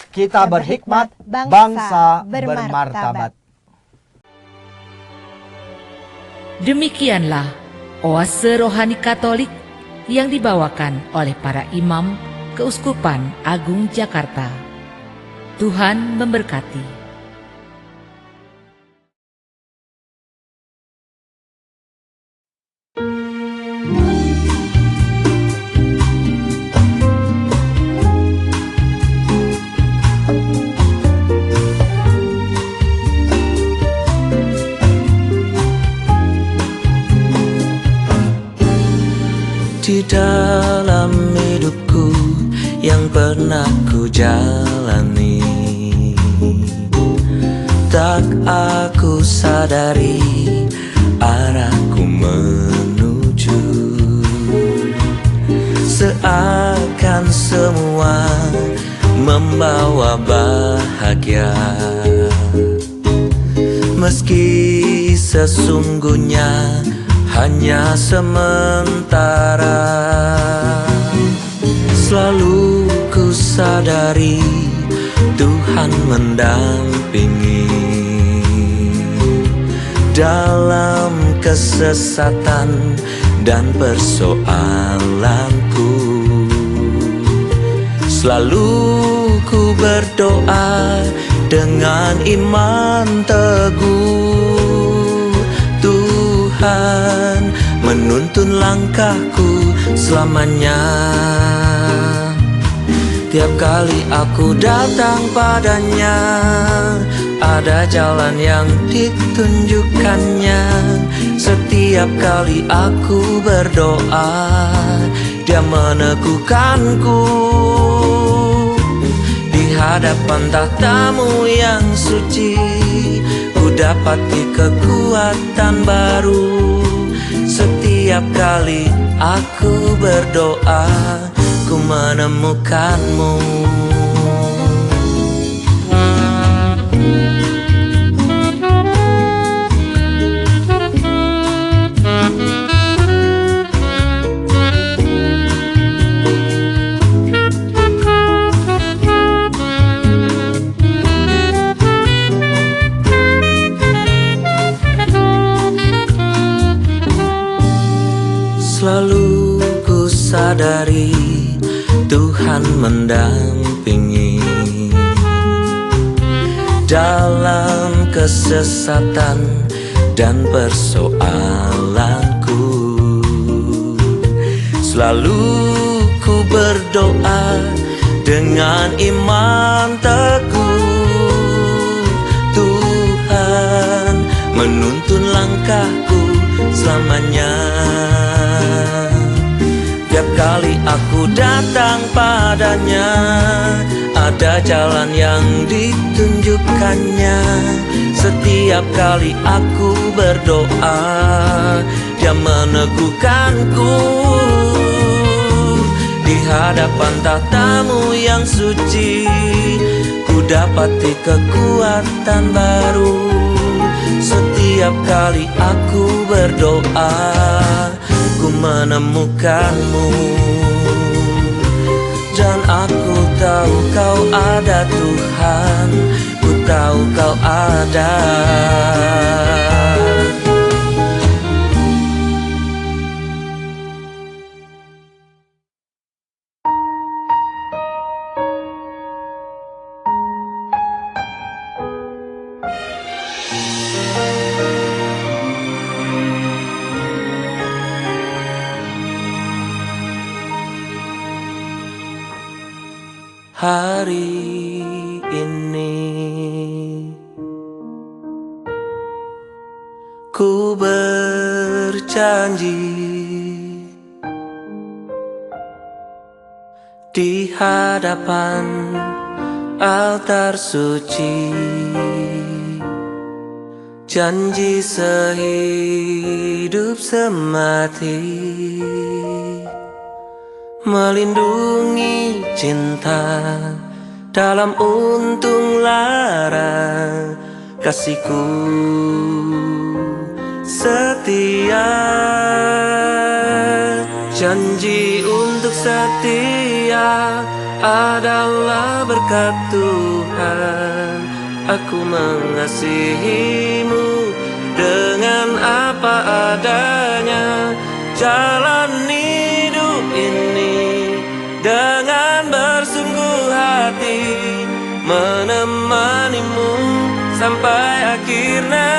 Kita berhikmat, bangsa bermartabat. Demikianlah Oase Rohani Katolik yang dibawakan oleh para imam Keuskupan Agung Jakarta. Tuhan memberkati. di dalam hidupku yang pernah ku jalani. Tak aku sadari arahku menuju, seakan semua membawa bahagia, meski sesungguhnya hanya sementara. Selalu ku sadari Tuhan mendampingi dalam kesesatan dan persoalanku. Selalu ku berdoa dengan iman teguh, Tuhan menuntun langkahku selamanya. Tiap kali aku datang padanya, ada jalan yang ditunjukkannya. Setiap kali aku berdoa, Dia meneguhkanku. Di hadapan tahta-Mu yang suci, ku dapati kekuatan baru. Setiap kali aku berdoa, ku menemukan-Mu. Selalu ku sadari Tuhan mendampingi dalam kesesatan dan persoalanku. Selalu ku berdoa dengan iman teguh, Tuhan menuntun langkahku selamanya. Tiap kali aku datang padanya, ada jalan yang ditunjukkannya. Setiap kali aku berdoa, Dia meneguhkanku. Di hadapan tahta-Mu yang suci, ku dapati kekuatan baru. Setiap kali aku berdoa, ku menemukan-Mu. Dan aku tahu Kau ada Tuhan, ku tahu Kau ada. Hari ini ku berjanji di hadapan altar suci, janji sehidup semati, melindungi cinta dalam untung lara. Kasihku setia, janji untuk setia adalah berkat Tuhan. Aku mengasihi-Mu dengan apa adanya. Jalani hidup ini dengan bersungguh hati, menemani-Mu sampai akhir nanti.